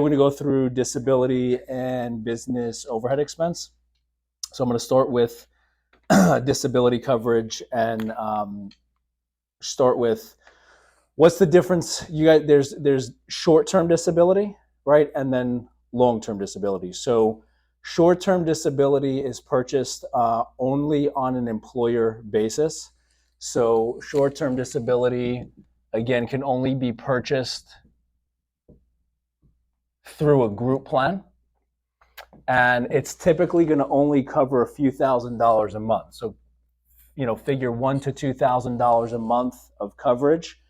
We're going to go through disability and business overhead expense. So I'm going to start with disability coverage and start with what's the difference. You guys, there's short-term disability, right, and then long-term disability. So short-term disability is purchased only on an employer basis. So short-term disability, again, can only be purchased through a group plan, and it's typically going to only cover a few $1,000s a month. So, figure $1,000 to $2,000 a month of coverage,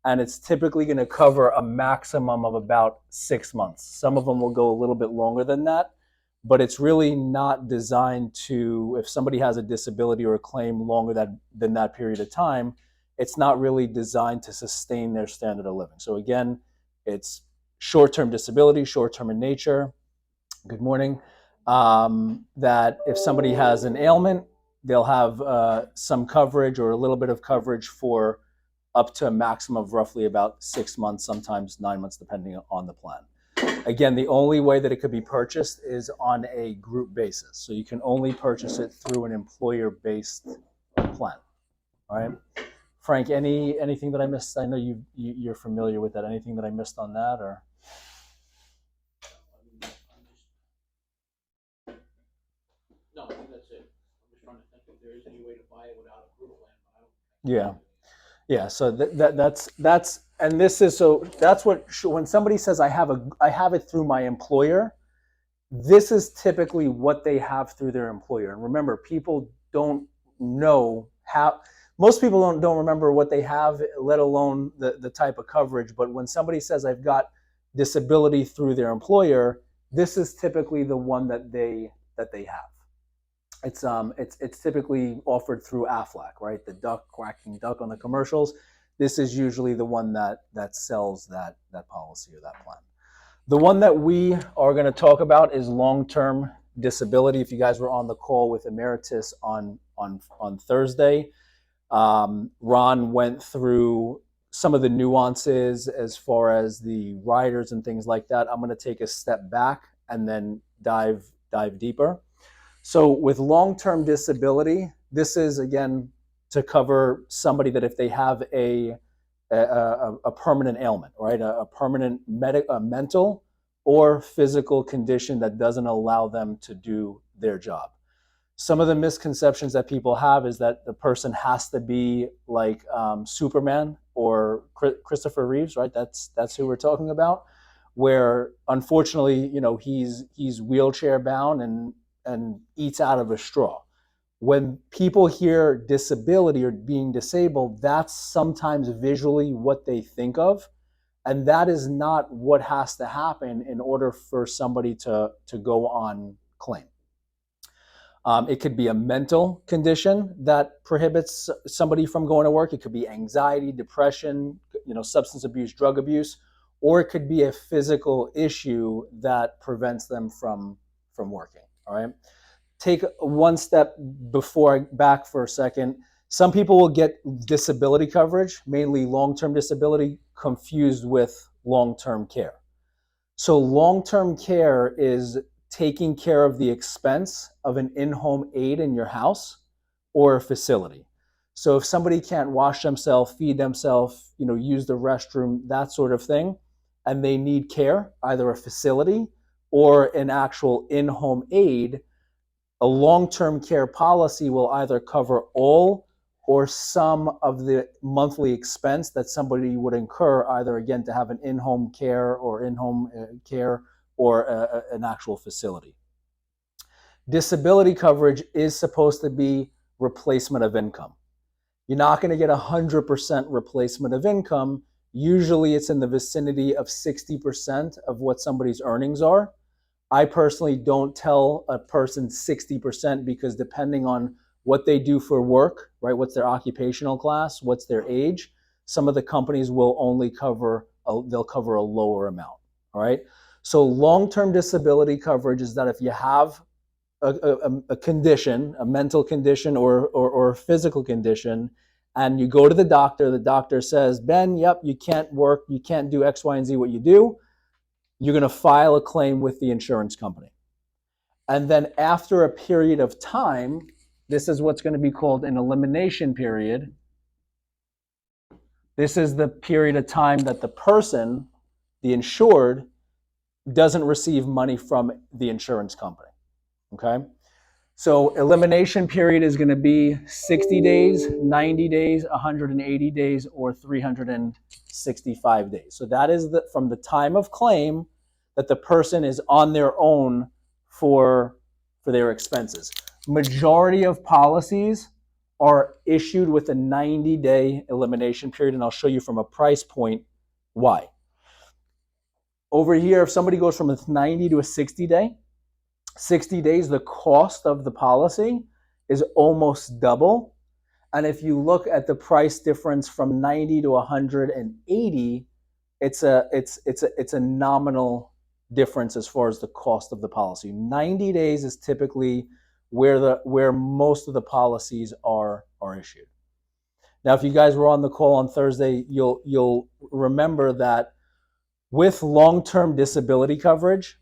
and it's typically going to cover a maximum of about 6 months. Some of them will go a little bit longer than that, but it's really not designed to, if somebody has a disability or a claim longer than that period of time, it's not really designed to sustain their standard of living. So again, it's short-term disability, short-term in nature. Good morning. That if somebody has an ailment, they'll have some coverage or a little bit of coverage for up to a maximum of roughly about 6 months, sometimes 9 months, depending on the plan. Again, the only way that it could be purchased is on a group basis. So you can only purchase it through an employer-based plan. All right. Frank, anything that I missed? I know you're familiar with that. Anything that I missed on that, or? No, I think that's it. I'm just trying to think if there is any way to buy it without a group plan, but I don't. Yeah. So that's and this is, so that's what, when somebody says I have it through my employer, this is typically what they have through their employer. And remember, people don't know how. Most people don't remember what they have, let alone the type of coverage. But when somebody says I've got disability through their employer, this is typically the one that they have. It's typically offered through Aflac, right? The quacking duck on the commercials. This is usually the one that sells that policy or that plan. The one that we are going to talk about is long-term disability. If you guys were on the call with Emeritus on Thursday, Ron went through some of the nuances as far as the riders and things like that. I'm going to take a step back and then dive deeper. So with long-term disability, this is, again, to cover somebody that if they have a permanent ailment, right? A permanent mental or physical condition that doesn't allow them to do their job. Some of the misconceptions that people have is that the person has to be like Superman or Christopher Reeves, right? That's who we're talking about, where unfortunately, he's wheelchair bound and eats out of a straw. When people hear disability or being disabled, that's sometimes visually what they think of. And that is not what has to happen in order for somebody to go on claim. It could be a mental condition that prohibits somebody from going to work. It could be anxiety, depression, substance abuse, drug abuse, or it could be a physical issue that prevents them from working. All right. Take one step back for a second. Some people will get disability coverage, mainly long-term disability, confused with long-term care. So long-term care is taking care of the expense of an in-home aid in your house or a facility. So if somebody can't wash themselves, feed themselves, use the restroom, that sort of thing, and they need care, either a facility or an actual in-home aid, a long-term care policy will either cover all or some of the monthly expense that somebody would incur, either, again, to have an in-home care or an actual facility. Disability coverage is supposed to be replacement of income. You're not going to get 100% replacement of income. Usually it's in the vicinity of 60% of what somebody's earnings are. I personally don't tell a person 60% because depending on what they do for work, right? What's their occupational class? What's their age? Some of the companies will only cover a lower amount. All right. So long-term disability coverage is that if you have a condition, a mental condition or a physical condition, and you go to the doctor says, Ben, yep, you can't work, you can't do X, Y, and Z what you do. you're going to file a claim with the insurance company. And then after a period of time, this is what's going to be called an elimination period. This is the period of time that the person, the insured, doesn't receive money from the insurance company. Okay? So elimination period is going to be 60 days, 90 days, 180 days, or 365 days. So that is from the time of claim that the person is on their own for their expenses. Majority of policies are issued with a 90-day elimination period, and I'll show you from a price point why. Over here, if somebody goes from a 90 to a 60-day, 60 days, the cost of the policy is almost double. And if you look at the price difference from 90 to 180, it's a nominal difference as far as the cost of the policy. 90 days is typically where most of the policies are issued. Now, if you guys were on the call on Thursday, you'll remember that with long-term disability coverage,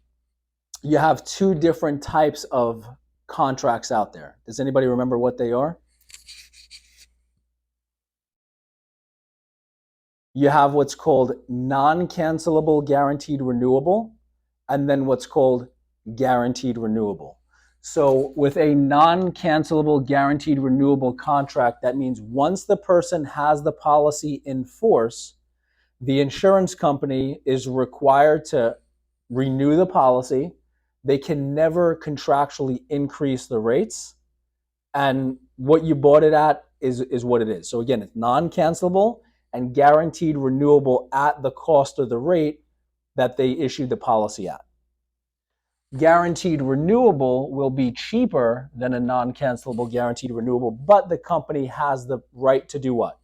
you have two different types of contracts out there. Does anybody remember what they are? You have what's called non-cancelable guaranteed renewable, and then what's called guaranteed renewable. So with a non-cancelable guaranteed renewable contract, that means once the person has the policy in force, the insurance company is required to renew the policy. They can never contractually increase the rates, and what you bought it at is what it is. So again, it's non-cancelable and guaranteed renewable at the cost of the rate that they issued the policy at. Guaranteed renewable will be cheaper than a non-cancelable guaranteed renewable, but the company has the right to do what?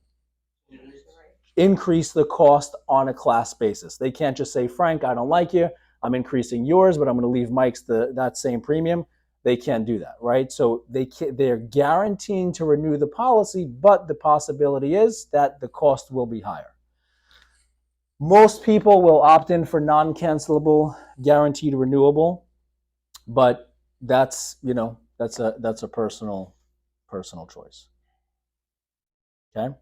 Increase the cost on a class basis. They can't just say, Frank, I don't like you, I'm increasing yours, but I'm going to leave Mike's that same premium. They can't do that, right? So they're guaranteeing to renew the policy, but the possibility is that the cost will be higher. Most people will opt in for non-cancelable guaranteed renewable, but that's a personal choice. Okay?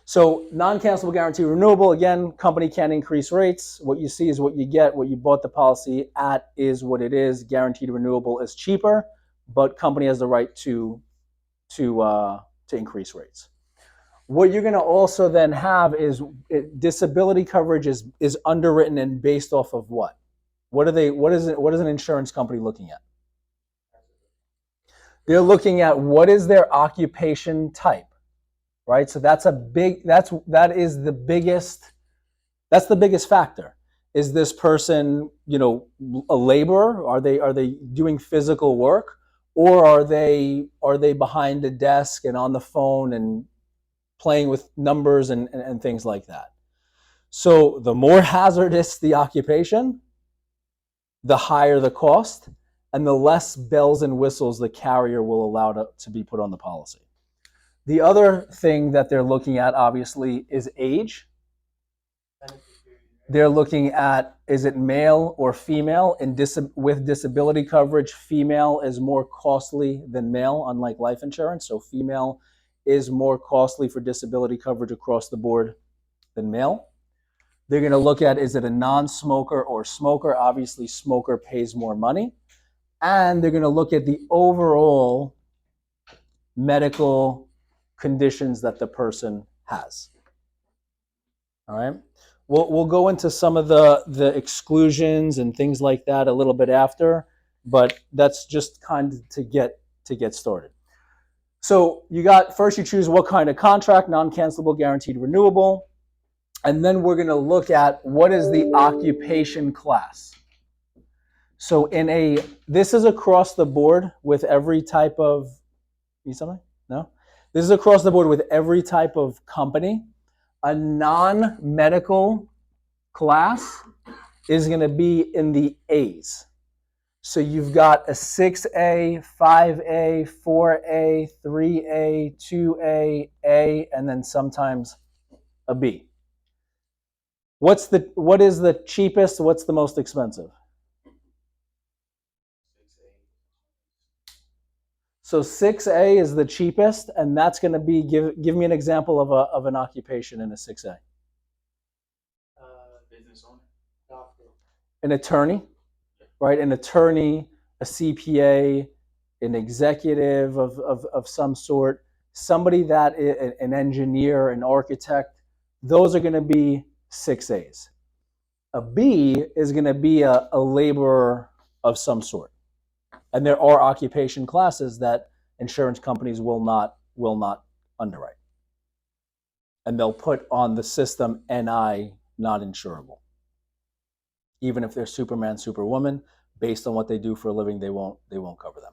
So non-cancelable guaranteed renewable, again, company can't increase rates. What you see is what you get. What you bought the policy at is what it is. Guaranteed renewable is cheaper, but company has the right to increase rates. What you're going to also then have is disability coverage is underwritten and based off of what? What is an insurance company looking at? They're looking at what is their occupation type. Right, so that's the biggest factor. Is this person, a laborer? Are they doing physical work, or are they behind a desk and on the phone and playing with numbers and things like that? So the more hazardous the occupation, the higher the cost, and the less bells and whistles the carrier will allow to be put on the policy. The other thing that they're looking at, obviously, is age. They're looking at, is it male or female? And with disability coverage, female is more costly than male, unlike life insurance. So female is more costly for disability coverage across the board than male. They're going to look at, is it a non-smoker or smoker? Obviously, smoker pays more money. And they're going to look at the overall medical conditions that the person has. All right. We'll go into some of the exclusions and things like that a little bit after, but that's just kind of to get started. So first you choose what kind of contract, non-cancelable, guaranteed, renewable, and then we're going to look at what is the occupation class. So this is across the board with every type of, need something? No? This is across the board with every type of company. A non-medical class is going to be in the A's. So you've got a 6A, 5A, 4A, 3A, 2A, A, and then sometimes a B. What is the cheapest? What's the most expensive? So 6A is the cheapest, and that's going to be, give me an example of an occupation in a 6A. Business owner. Doctor. An attorney, right? An attorney, a CPA, an executive of some sort, somebody that an engineer, an architect. Those are going to be 6As. A B is going to be a laborer of some sort. And there are occupation classes that insurance companies will not underwrite. And they'll put on the system NI, not insurable. Even if they're Superman, Superwoman, based on what they do for a living, they won't cover them.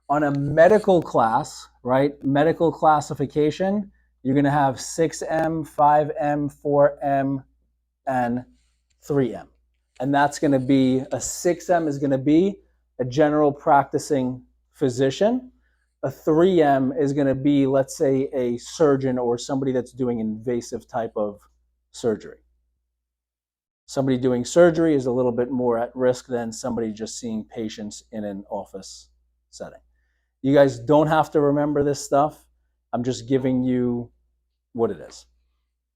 On a medical class, right? Medical classification, you're going to have 6M, 5M, 4M, and 3M. And that's going to be, a 6M is going to be a general practicing physician. A 3M is going to be, let's say, a surgeon or somebody that's doing invasive type of surgery. Somebody doing surgery is a little bit more at risk than somebody just seeing patients in an office setting. You guys don't have to remember this stuff. I'm just giving you what it is.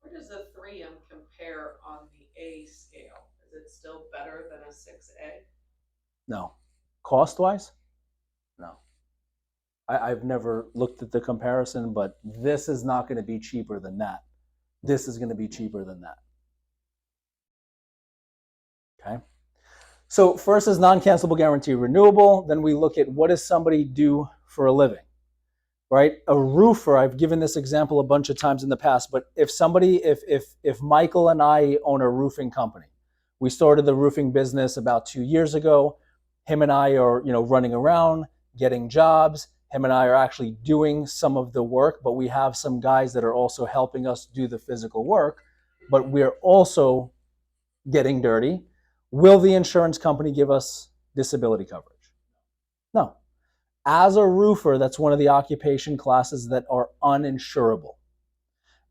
Where does a 3M compare on the A scale? Is it still better than a 6A? No. Cost-wise? No. I've never looked at the comparison, but this is not going to be cheaper than that. This is going to be cheaper than that. Okay. So first is non-cancelable guarantee renewable. Then we look at what does somebody do for a living, right? A roofer, I've given this example a bunch of times in the past, but if somebody, if Michael and I own a roofing company, we started the roofing business about 2 years ago. Him and I are, running around, getting jobs. Him and I are actually doing some of the work, but we have some guys that are also helping us do the physical work, but we're also getting dirty. Will the insurance company give us disability coverage? No. As a roofer, that's one of the occupation classes that are uninsurable.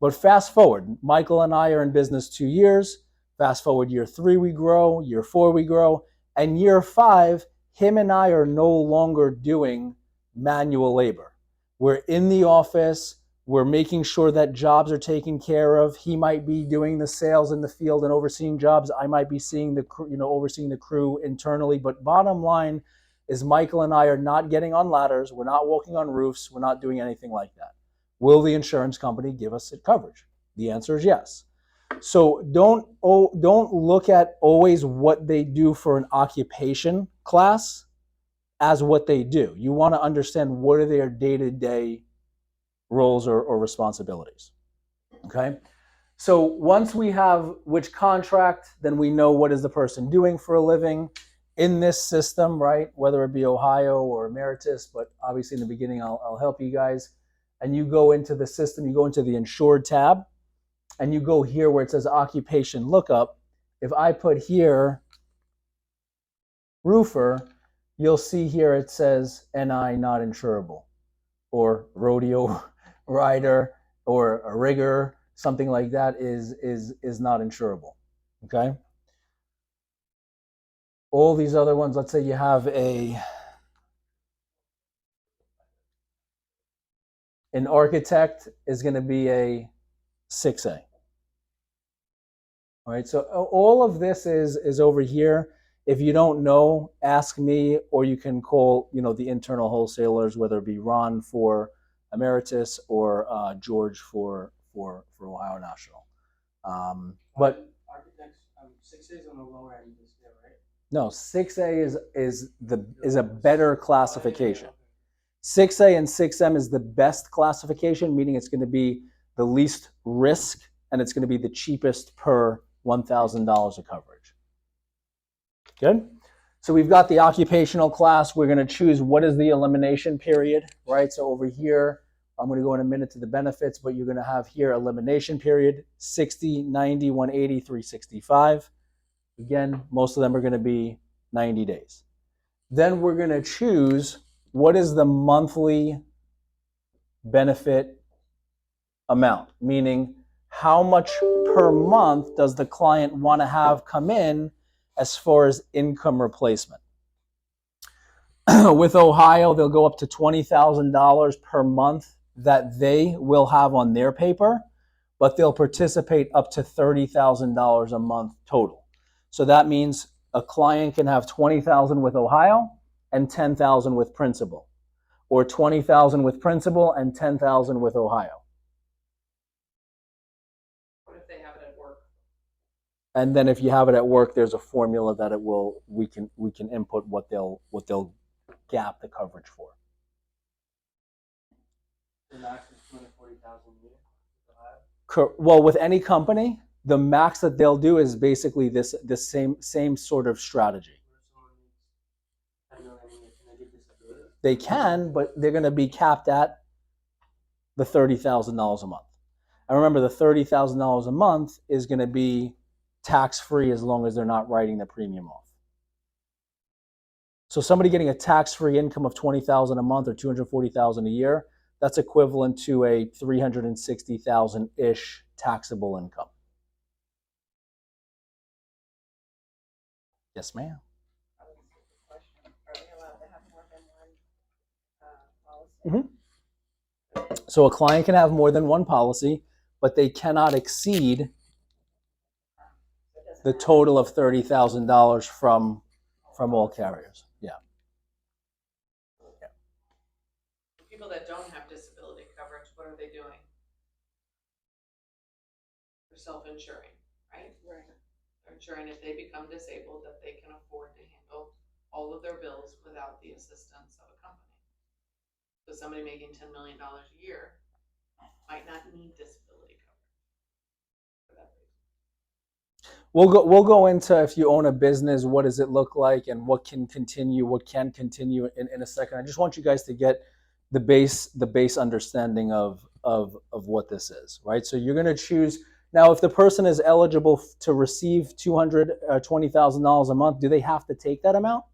But fast forward, Michael and I are in business 2 years. Fast forward year 3, we grow. Year 4, we grow. And year 5, him and I are no longer doing manual labor. We're in the office. We're making sure that jobs are taken care of. He might be doing the sales in the field and overseeing jobs. I might be seeing the overseeing the crew internally. But bottom line is Michael and I are not getting on ladders. We're not walking on roofs. We're not doing anything like that. Will the insurance company give us coverage? The answer is yes. So don't look at always what they do for an occupation class as what they do. You want to understand what are their day-to-day roles or responsibilities. Okay? So once we have which contract, then we know what is the person doing for a living in this system, right? Whether it be Ohio or Emeritus, but obviously in the beginning I'll help you guys. And you go into the system, you go into the insured tab, and you go here where it says occupation lookup. If I put here roofer, you'll see here it says NI not insurable, or rodeo rider, or a rigger, something like that is not insurable. Okay. All these other ones, let's say you have an architect is going to be a 6A. All right, so all of this is over here. If you don't know, ask me, or you can call, the internal wholesalers, whether it be Ron for Emeritus or George for Ohio National. But Architects, 6A is on the lower end of the scale, right? no, 6A is a better classification. 6A and 6M is the best classification, meaning it's going to be the least risk and it's going to be the cheapest per $1,000 of coverage. Good? So we've got the occupational class. We're going to choose what is the elimination period, right? So over here, I'm going to go in a minute to the benefits, but you're going to have here elimination period, 60, 90, 180, 365. Again, most of them are going to be 90 days. Then we're going to choose what is the monthly benefit amount, meaning how much per month does the client want to have come in as far as income replacement. With Ohio, they'll go up to $20,000 per month that they will have on their paper, but they'll participate up to $30,000 a month total. So that means a client can have $20,000 with Ohio and $10,000 with Principal, or $20,000 with Principal and $10,000 with Ohio. What if they have it at work? And then if you have it at work, there's a formula that we can input what they'll gap the coverage for. The max is 240,000 a year. Well, with any company, the max that they'll do is basically this same sort of strategy. They can, but they're going to be capped at the $30,000 a month. And remember, the $30,000 a month is going to be tax-free as long as they're not writing the premium off. So somebody getting a tax-free income of $20,000 a month or $240,000 a year, that's equivalent to a $360,000-ish taxable income. Yes, ma'am. Are they allowed to have more than one policy? So a client can have more than one policy, but they cannot exceed the total of $30,000 from all carriers. Yeah. People that don't have disability coverage, what are they doing? They're self-insuring, right? Right. They're insuring if they become disabled that they can afford to handle all of their bills without the assistance of a company. So somebody making $10 million a year might not need disability coverage for that reason. We'll go into, if you own a business, what does it look like and what can continue in a second. I just want you guys to get the base understanding of what this is, right? So you're going to choose. Now, if the person is eligible to receive $220,000 a month, do they have to take that amount?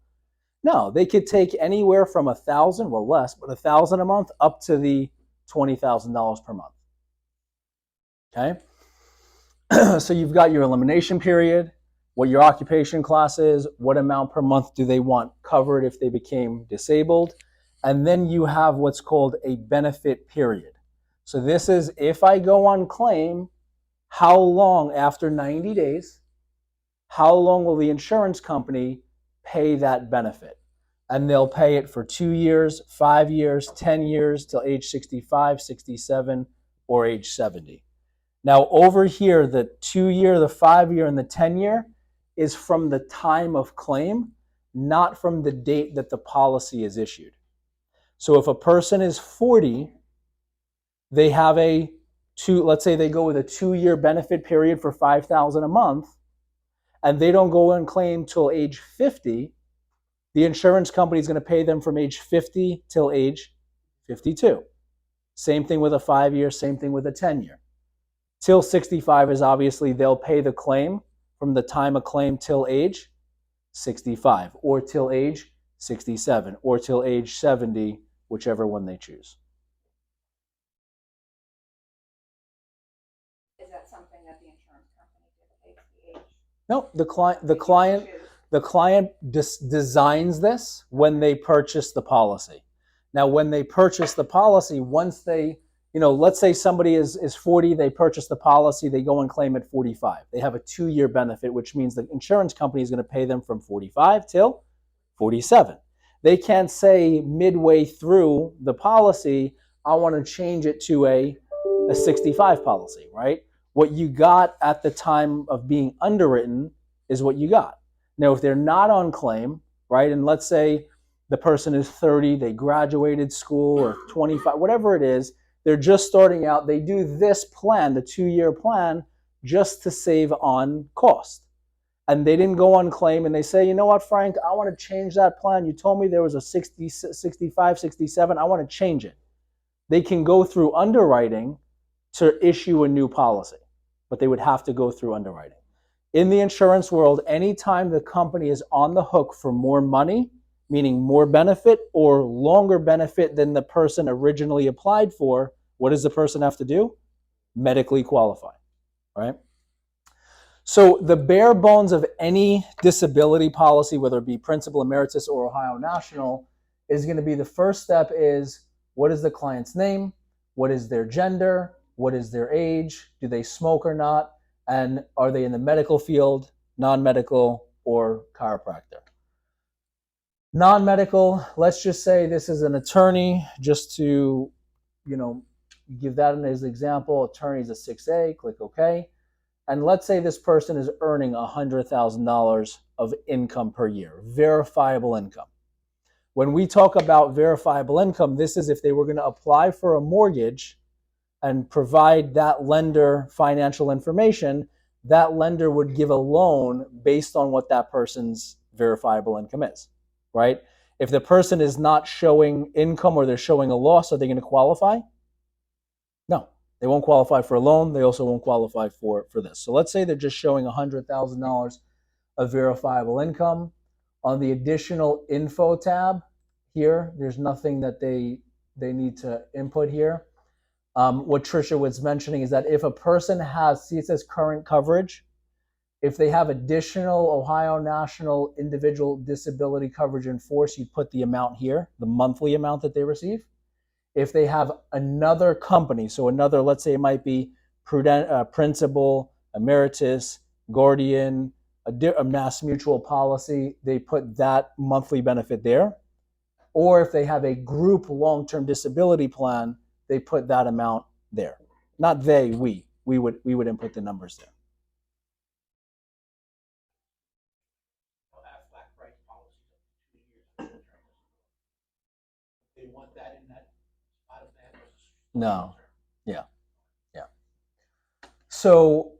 No, they could take anywhere from $1,000, well less, but $1,000 a month up to the $20,000 per month. Okay. So you've got your elimination period, what your occupation class is, what amount per month do they want covered if they became disabled, and then you have what's called a benefit period. So this is if I go on claim, how long after 90 days, how long will the insurance company pay that benefit? And they'll pay it for 2 years, 5 years, 10 years till age 65, 67, or age 70. Now over here, the 2-year, the 5-year, and the 10-year is from the time of claim, not from the date that the policy is issued. So if a person is 40, they have let's say they go with a 2-year benefit period for $5,000 a month, and they don't go and claim till age 50, the insurance company is going to pay them from age 50 till age 52. Same thing with a 5-year, same thing with a 10-year. Till 65 is obviously they'll pay the claim from the time of claim till age 65, or till age 67, or till age 70, whichever one they choose. Is that something that the insurance company dictates the age? No, the client designs this when they purchase the policy. Now, when they purchase the policy, once they, let's say somebody is 40, they purchase the policy, they go and claim at 45. They have a 2-year benefit, which means the insurance company is going to pay them from 45 till 47. They can't say midway through the policy, I want to change it to a 65 policy, right? What you got at the time of being underwritten is what you got. Now, if they're not on claim, right, and let's say the person is 30, they graduated school, or 25, whatever it is, they're just starting out, they do this plan, the 2-year plan, just to save on cost. And they didn't go on claim, and they say, you know what, Frank, I want to change that plan. You told me there was a 60, 65, 67, I want to change it. They can go through underwriting to issue a new policy, but they would have to go through underwriting. In the insurance world, anytime the company is on the hook for more money, meaning more benefit or longer benefit than the person originally applied for, what does the person have to do? Medically qualify. right? So the bare bones of any disability policy, whether it be Principal Emeritus or Ohio National, is going to be the first step is what is the client's name? What is their gender? What is their age? Do they smoke or not? And are they in the medical field, non-medical, or chiropractor? Non-medical, let's just say this is an attorney, just to, give that as an example. Attorney is a 6A, click OK. And let's say this person is earning $100,000 of income per year, verifiable income. When we talk about verifiable income, this is if they were going to apply for a mortgage and provide that lender financial information, that lender would give a loan based on what that person's verifiable income is, right? If the person is not showing income or they're showing a loss, are they going to qualify? No, they won't qualify for a loan. They also won't qualify for this. So let's say they're just showing $100,000 of verifiable income. On the additional info tab here, there's nothing that they need to input here. What Tricia was mentioning is that if a person has, see it says current coverage, if they have additional Ohio National individual disability coverage in force, you put the amount here, the monthly amount that they receive. If they have another company, so another, let's say it might be Principal, Emeritus, Guardian, a Mass Mutual policy, they put that monthly benefit there. Or if they have a group long-term disability plan, they put that amount there. Not they, we would input the numbers there. They'll have flat price policies up to 2 years for short-term disability. They want that in that spot of that. No. Yeah. So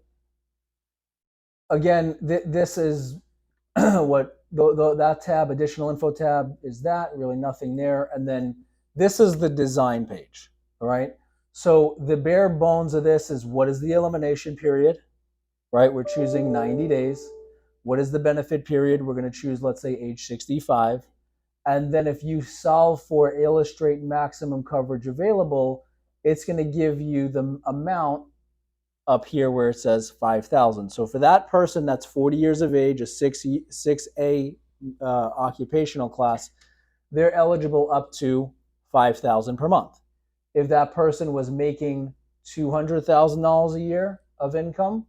again, this is what that tab, additional info tab, is that, really nothing there. And then this is the design page, all right? So the bare bones of this is what is the elimination period, right? We're choosing 90 days. What is the benefit period? We're going to choose, let's say, age 65. And then if you solve for illustrate maximum coverage available, it's going to give you the amount up here where it says 5,000. So for that person that's 40 years of age, a 6A occupational class, they're eligible up to 5,000 per month. If that person was making $200,000 a year of income,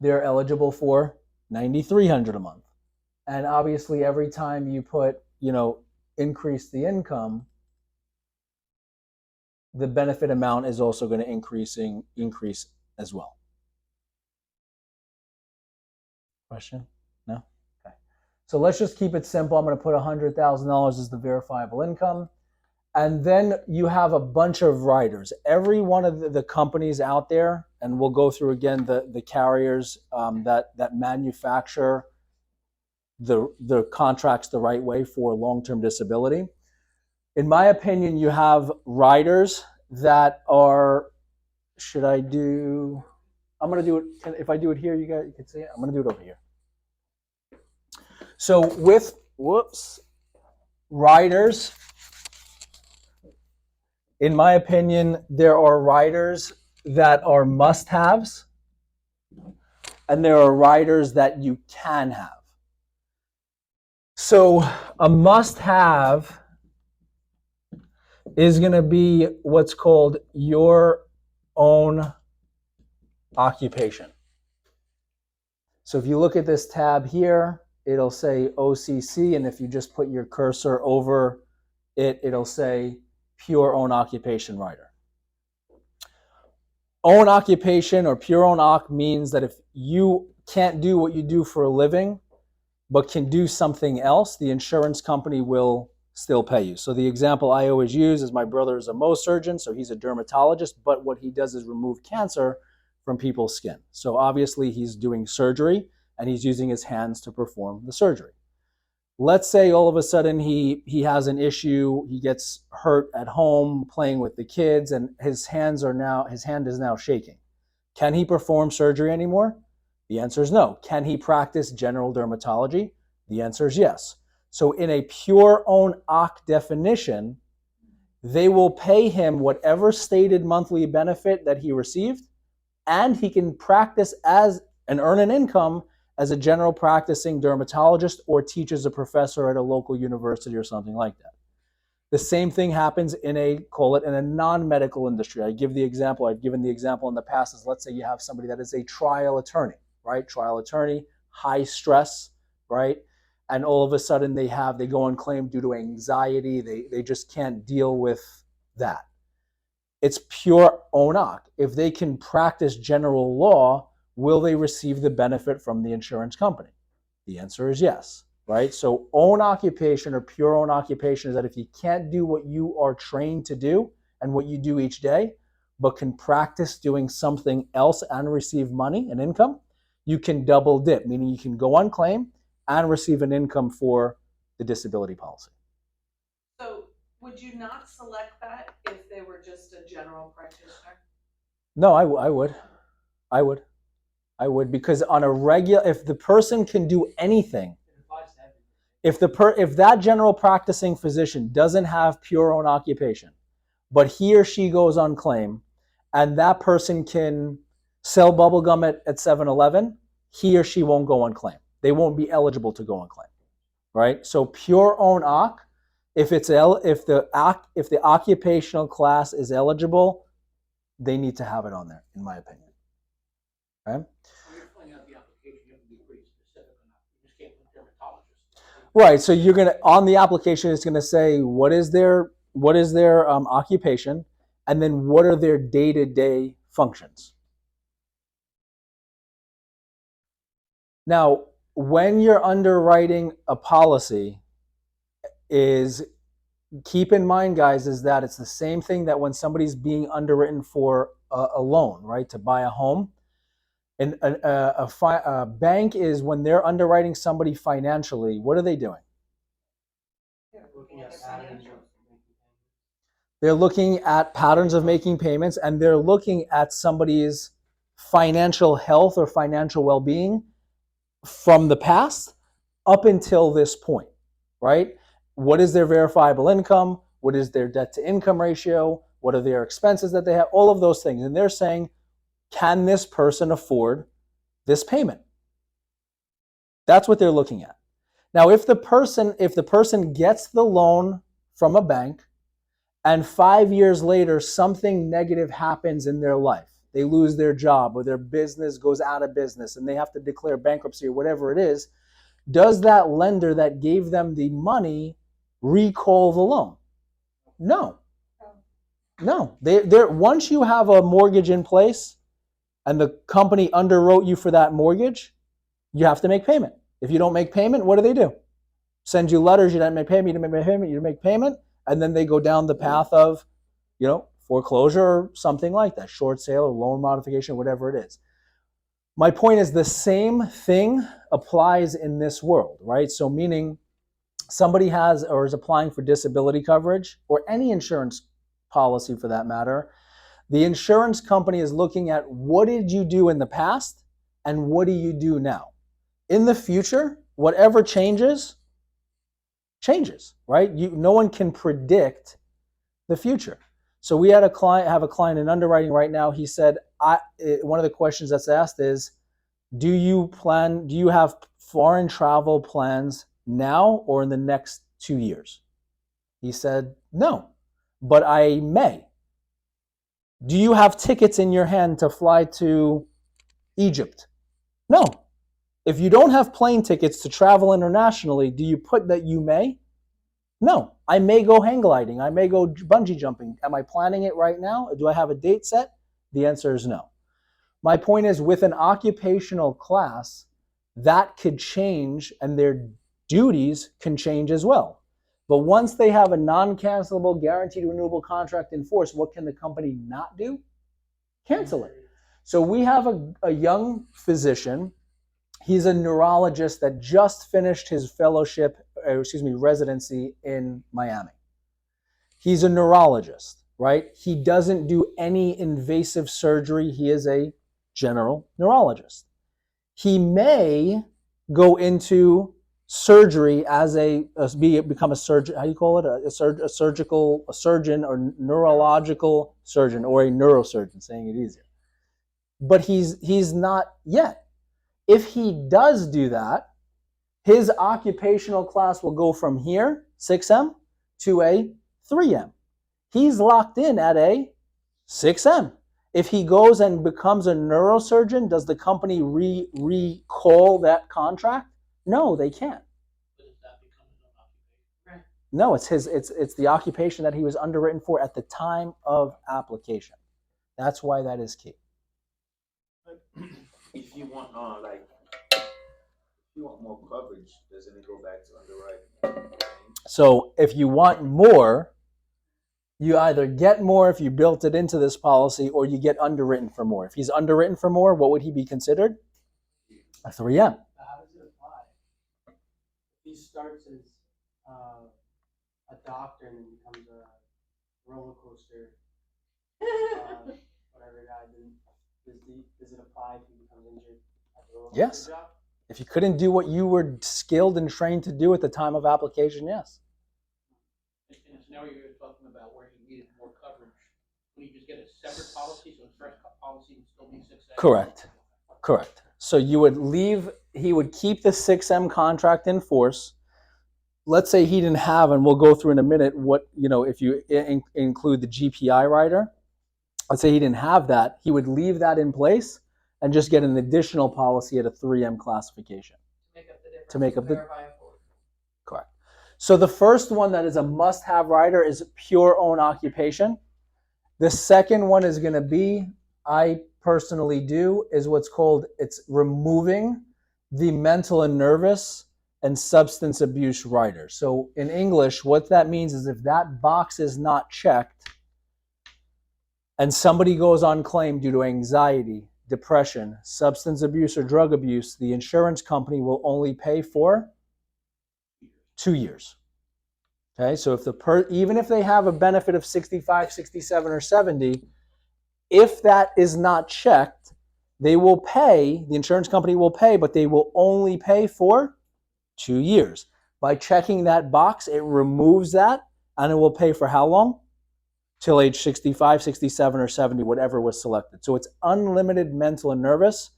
they're eligible for $9,300 a month. And obviously every time you put, increase the income, the benefit amount is also going to increase as well. Question? No? Okay. So let's just keep it simple. I'm going to put $100,000 as the verifiable income. And then you have a bunch of riders. Every one of the companies out there, and we'll go through again the carriers that manufacture the contracts the right way for long-term disability. In my opinion, you have riders that are, I'm going to do it, if I do it here, you guys can see it. I'm going to do it over here. So with, riders, in my opinion, there are riders that are must-haves, and there are riders that you can have. So a must-have is going to be what's called your own occupation. So if you look at this tab here, it'll say OCC, and if you just put your cursor over it, it'll say pure own occupation rider. Own occupation or pure own occ means that if you can't do what you do for a living, but can do something else, the insurance company will still pay you. So the example I always use is my brother is a Mohs surgeon, so he's a dermatologist, but what he does is remove cancer from people's skin. So obviously he's doing surgery and he's using his hands to perform the surgery. Let's say all of a sudden he has an issue, he gets hurt at home playing with the kids, and his hand is now shaking. Can he perform surgery anymore? The answer is no. Can he practice general dermatology? The answer is yes. So in a pure own OCC definition, they will pay him whatever stated monthly benefit that he received, and he can practice as and earn an income as a general practicing dermatologist or teach as a professor at a local university or something like that. The same thing happens in a non-medical industry. I've given the example in the past is, let's say you have somebody that is a trial attorney, right? Trial attorney, high stress, right? And all of a sudden they go on claim due to anxiety. They just can't deal with that. It's pure ONOC. If they can practice general law, will they receive the benefit from the insurance company? The answer is yes, right? So own occupation or pure own occupation is that if you can't do what you are trained to do and what you do each day, but can practice doing something else and receive money and income, you can double dip, meaning you can go on claim and receive an income for the disability policy. So would you not select that if they were just a general practitioner? No, I would, because on a regular, if the person can do anything, It applies to everything. if that general practicing physician doesn't have pure own occupation, but he or she goes on claim, and that person can sell bubblegum at 7-Eleven, he or she won't go on claim. They won't be eligible to go on claim, right? So pure own OC, if the occupational class is eligible, they need to have it on there, in my opinion. Right? When you're filling out the application, you have to be pretty specific on that. You just can't put dermatologist. Right. So you're gonna on the application, it's gonna say what is their occupation, and then what are their day-to-day functions. Now, when you're underwriting a policy, is keep in mind, guys, is that it's the same thing that when somebody's being underwritten for a loan, right, to buy a home. And a bank is, when they're underwriting somebody financially, what are they doing? Looking at patterns of making payments. They're looking at patterns of making payments, and they're looking at somebody's financial health or financial well-being from the past up until this point, right? What is their verifiable income? What is their debt to income ratio? What are their expenses that they have? All of those things. And they're saying, can this person afford this payment? That's what they're looking at. Now, if the person gets the loan from a bank and 5 years later something negative happens in their life, they lose their job or their business goes out of business and they have to declare bankruptcy or whatever it is, does that lender that gave them the money recall the loan? No. No. Once you have a mortgage in place and the company underwrote you for that mortgage, you have to make payment. If you don't make payment, what do? Send you letters, you didn't make payment, you didn't make payment, you didn't make payment, and then they go down the path of, foreclosure or something like that, short sale or loan modification, whatever it is. My point is the same thing applies in this world, right? So meaning somebody has or is applying for disability coverage or any insurance policy for that matter, the insurance company is looking at what did you do in the past and what do you do now? In the future, whatever changes, right? No one can predict the future. So we had have a client in underwriting right now. He said, one of the questions that's asked is, do you have foreign travel plans now or in the next 2 years? He said, no, but I may. Do you have tickets in your hand to fly to Egypt? No. If you don't have plane tickets to travel internationally, do you put that you may? No. I may go hang gliding. I may go bungee jumping. Am I planning it right now? Do I have a date set? The answer is no. My point is, with an occupational class, that could change and their duties can change as well. But once they have a non-cancelable, guaranteed renewable contract in force, what can the company not do? Cancel it. So we have a young physician. He's a neurologist that just finished his residency in Miami. He's a neurologist, right? He doesn't do any invasive surgery. He is a general neurologist. He may go into surgery become a surgeon. How do you call it? A surgeon, or neurological surgeon, or a neurosurgeon, saying it easier. but he's not yet. If he does do that, his occupational class will go from here, 6M, to a 3M. He's locked in at a 6M. If he goes and becomes a neurosurgeon, does the company recall that contract? No, they can't. But does that become his own occupation? No, it's the occupation that he was underwritten for at the time of application. That's why that is key. If you want, if you want more coverage, doesn't it go back to underwriting? So if you want more, you either get more if you built it into this policy, or you get underwritten for more. If he's underwritten for more, what would he be considered? A 3M. How does it apply? If he starts as a doctor and then becomes a roller coaster, whatever guy, then does it apply if he becomes injured at the roller coaster Yes. job? If you couldn't do what you were skilled and trained to do at the time of application, yes. In a scenario you're talking about where he needed more coverage, would he just get a separate policy, so his first policy would still be 6A? Correct. Correct. So he would keep the 6M contract in force. Let's say he didn't have, and we'll go through in a minute if you include the GPI rider, let's say he didn't have that, he would leave that in place and just get an additional policy at a 3M classification. To make up the difference. To make up the- Verify it forward. Correct. So the first one that is a must-have rider is pure own occupation. The second one is going to be, I personally do, is what's called, it's removing the mental and nervous and substance abuse rider. So in English, what that means is if that box is not checked and somebody goes on claim due to anxiety, depression, substance abuse, or drug abuse, the insurance company will only pay for 2 years. Okay, so if even if they have a benefit of 65, 67, or 70, if that is not checked, they will pay, the insurance company will pay, but they will only pay for 2 years. By checking that box, it removes that, and it will pay for how long? Till age 65, 67, or 70, whatever was selected. So it's unlimited mental and nervous.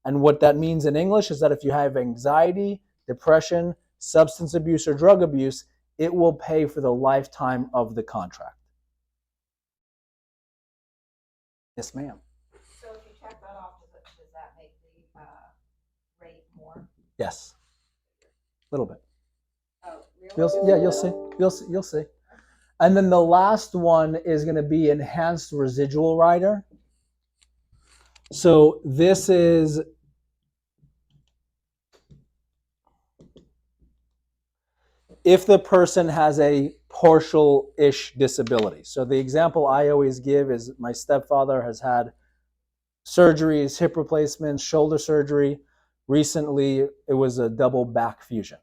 And what that means in English is that if you have anxiety, depression, substance abuse, or drug abuse, it will pay for the lifetime of the contract. Yes, ma'am. So if you check that off, does that make the rate more? Yes. A little bit. Oh, really? You'll see. And then the last one is going to be enhanced residual rider. So this is if the person has a partial-ish disability. So the example I always give is my stepfather has had surgeries, hip replacements, shoulder surgery. Recently, it was a double back fusion.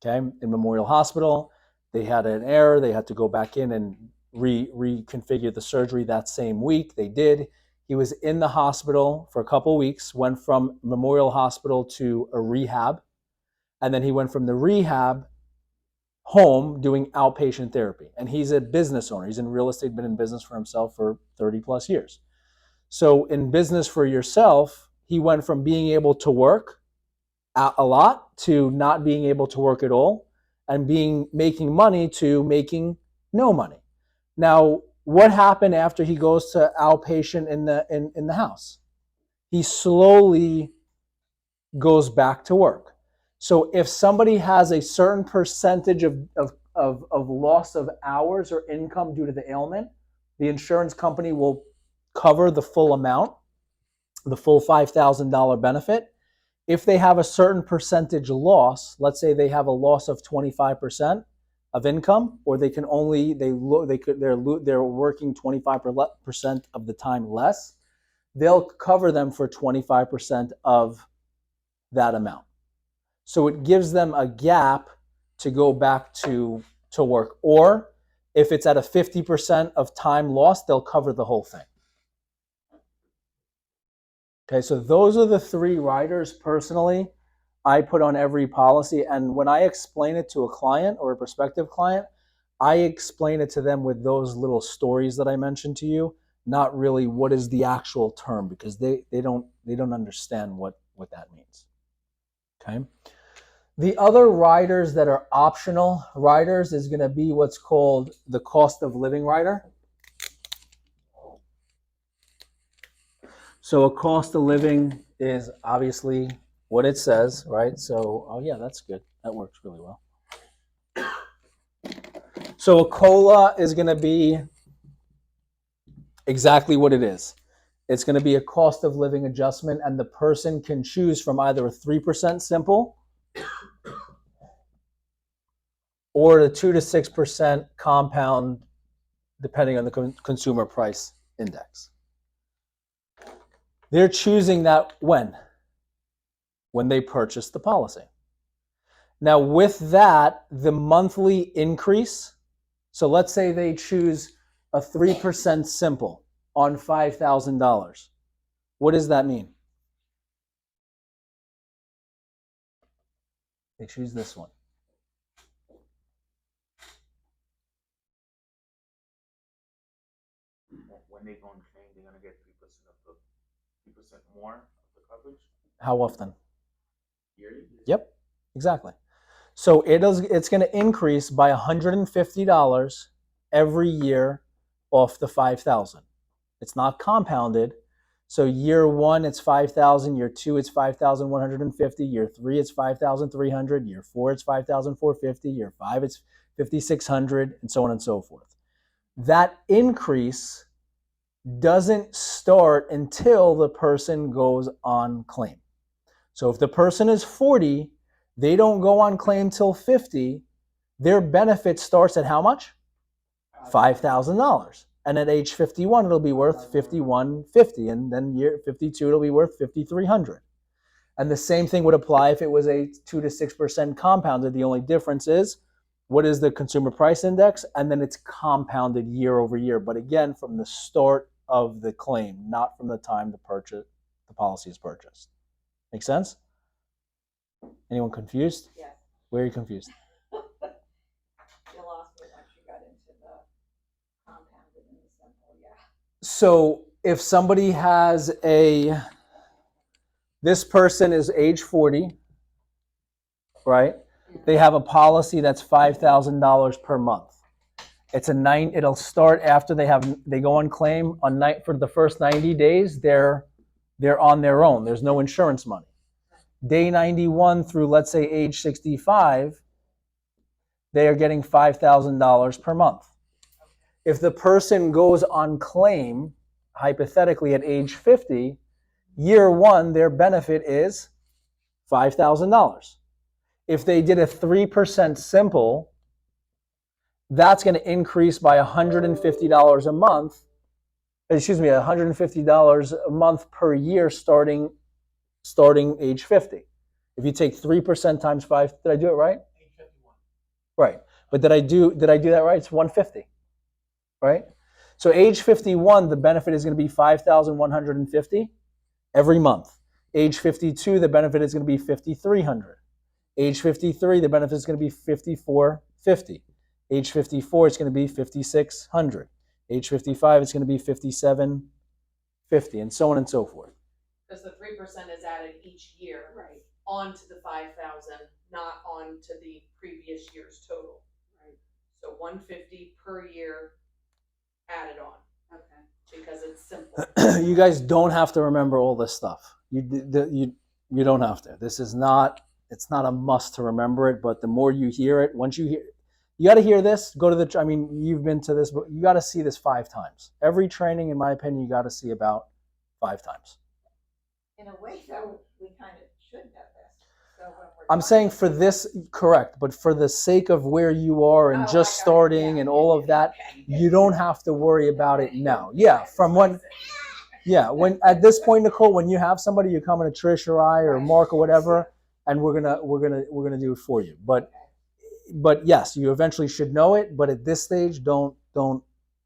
Okay, in Memorial Hospital, they had an error. They had to go back in and reconfigure the surgery that same week. They did. He was in the hospital for a couple weeks, went from Memorial Hospital to a rehab, and then he went from the rehab home doing outpatient therapy. And he's a business owner. He's in real estate, been in business for himself for 30 plus years. So in business for yourself, he went from being able to work a lot to not being able to work at all, and making money to making no money. Now, what happened after he goes to outpatient in the house? He slowly goes back to work. So if somebody has a certain percentage of loss of hours or income due to the ailment, the insurance company will cover the full amount, the full $5,000 benefit. If they have a certain percentage loss, let's say they have a loss of 25% of income, or they're working 25% of the time less, they'll cover them for 25% of that amount. So it gives them a gap to go back to work. Or if it's at a 50% of time lost, they'll cover the whole thing. Okay, so those are the 3 riders personally I put on every policy. And when I explain it to a client or a prospective client, I explain it to them with those little stories that I mentioned to you. not really what is the actual term, because they don't understand what that means. Okay. The other riders that are optional riders is going to be what's called the cost of living rider. So a cost of living is obviously what it says, right? So, oh yeah, that's good. That works really well. So a COLA is going to be exactly what it is. It's going to be a cost of living adjustment, and the person can choose from either a 3% simple or the 2 to 6% compound, depending on the consumer price index. They're choosing that when they purchase the policy. Now, with that, the monthly increase, so let's say they choose a 3% simple on $5,000. What does that mean? They choose this one. When they go on claim, they're gonna get 3% more of the coverage How often? yearly. Yep, exactly. So it's going to increase by $150 every year off the $5,000. It's not compounded. So year 1 it's $5,000, year 2 it's $5,150, year 3 it's $5,300, year 4 it's $5,450, year 5 it's $5,600, and so on and so forth. That increase doesn't start until the person goes on claim. So if the person is 40, they don't go on claim till 50, their benefit starts at how much? $5,000. And at age 51, it'll be worth $5,150. And then year 52, it'll be worth $5,300. And the same thing would apply if it was a 2 to 6% compounded. The only difference is, what is the consumer price index? And then it's compounded year over year. But again, from the start of the claim, not from the time the policy is purchased. Make sense? Anyone confused? Yes. Where are you confused? You lost me once you got into the compounded and the simple, yeah. So if somebody has this person is age 40, right? They have a policy that's $5,000 per month. It'll start after they go on claim for the first 90 days. They're on their own. There's no insurance money. Day 91 through, let's say, age 65, they are getting $5,000 per month. If the person goes on claim, hypothetically at age 50, year 1, their benefit is $5,000. If they did a 3% simple, that's going to increase by $150 a month. $150 a month per year starting age 50. If you take 3% times 5, did I do it right? Age 51. Right. But did I do that right? It's 150. Right? So age 51, the benefit is going to be $5,150 every month. Age 52, the benefit is going to be $5,300. Age 53, the benefit is going to be $5,450. Age 54, it's going to be $5,600. Age 55, it's going to be $5,750, and so on and so forth. Because the 3% is added each year Right. onto the 5,000, not onto the previous year's total. Right. So 150 per year added on. Okay. Because it's simple. You guys don't have to remember all this stuff. You don't have to. It's not a must to remember it, but the more you hear it, once you got to hear this, you've been to this, but you got to see this 5 times. Every training, in my opinion, you got to see about 5 times. In a way, though, we kind of should know this. So when we're I'm saying for this, correct, but for the sake of where you are and Oh, I just got it. starting Yeah, and all of that, okay. you don't have to worry about it now. Yeah, when at this point, Nicole, when you have somebody, you're coming to Trish or I or Right. Mark or whatever, and we're gonna do it for you. But yes, you eventually should know it. But at this stage, don't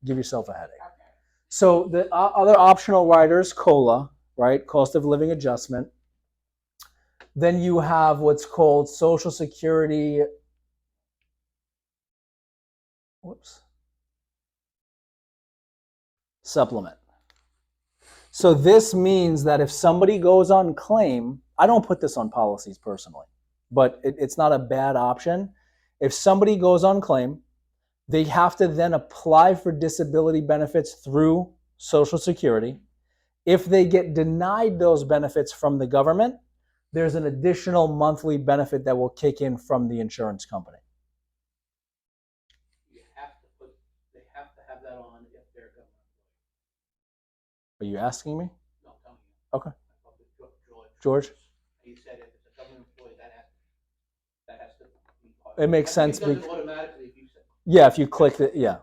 give yourself a headache. Okay. So the other optional riders, COLA, right, cost of living adjustment. Then you have what's called Social Security. Supplement. So this means that if somebody goes on claim, I don't put this on policies personally, but it's not a bad option. If somebody goes on claim, they have to then apply for disability benefits through Social Security. If they get denied those benefits from the government, there's an additional monthly benefit that will kick in from the insurance company. You have to put, they have to have that on if they're government employee. Are you asking me? No, I'm telling you. Okay. I talked to George. George? He said if it's a government employee, that has to be part It makes sense. It does it automatically if you say. Yeah, if you click it, yeah.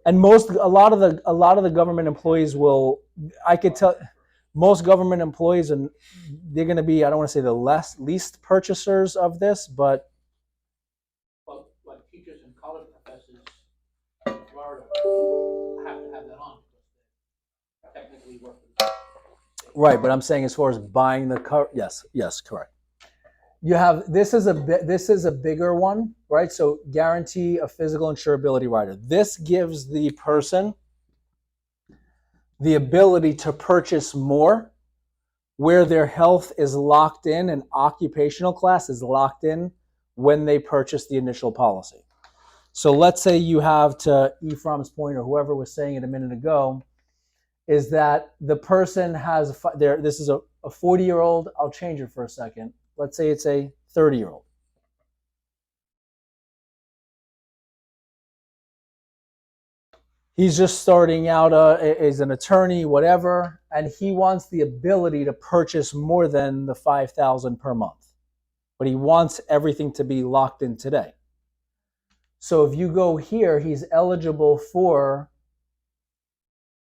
And a lot of the government employees will, I could tell, most government employees, and they're going to be, I don't want to say the least purchasers of this, but Well, like teachers and college professors in Florida have to have that on because they technically work for the state. right. But I'm saying as far as buying the car, yes, correct. You have this is a bigger one, right? So guarantee a physical insurability rider. This gives the person the ability to purchase more where their health is locked in and occupational class is locked in when they purchase the initial policy. So let's say you have, to Ephraim's point or whoever was saying it a minute ago, is that the person has this is a 40-year-old, I'll change it for a second. Let's say it's a 30-year-old. He's just starting out as an attorney, whatever, and he wants the ability to purchase more than the $5,000 per month. But he wants everything to be locked in today. So if you go here, he's eligible for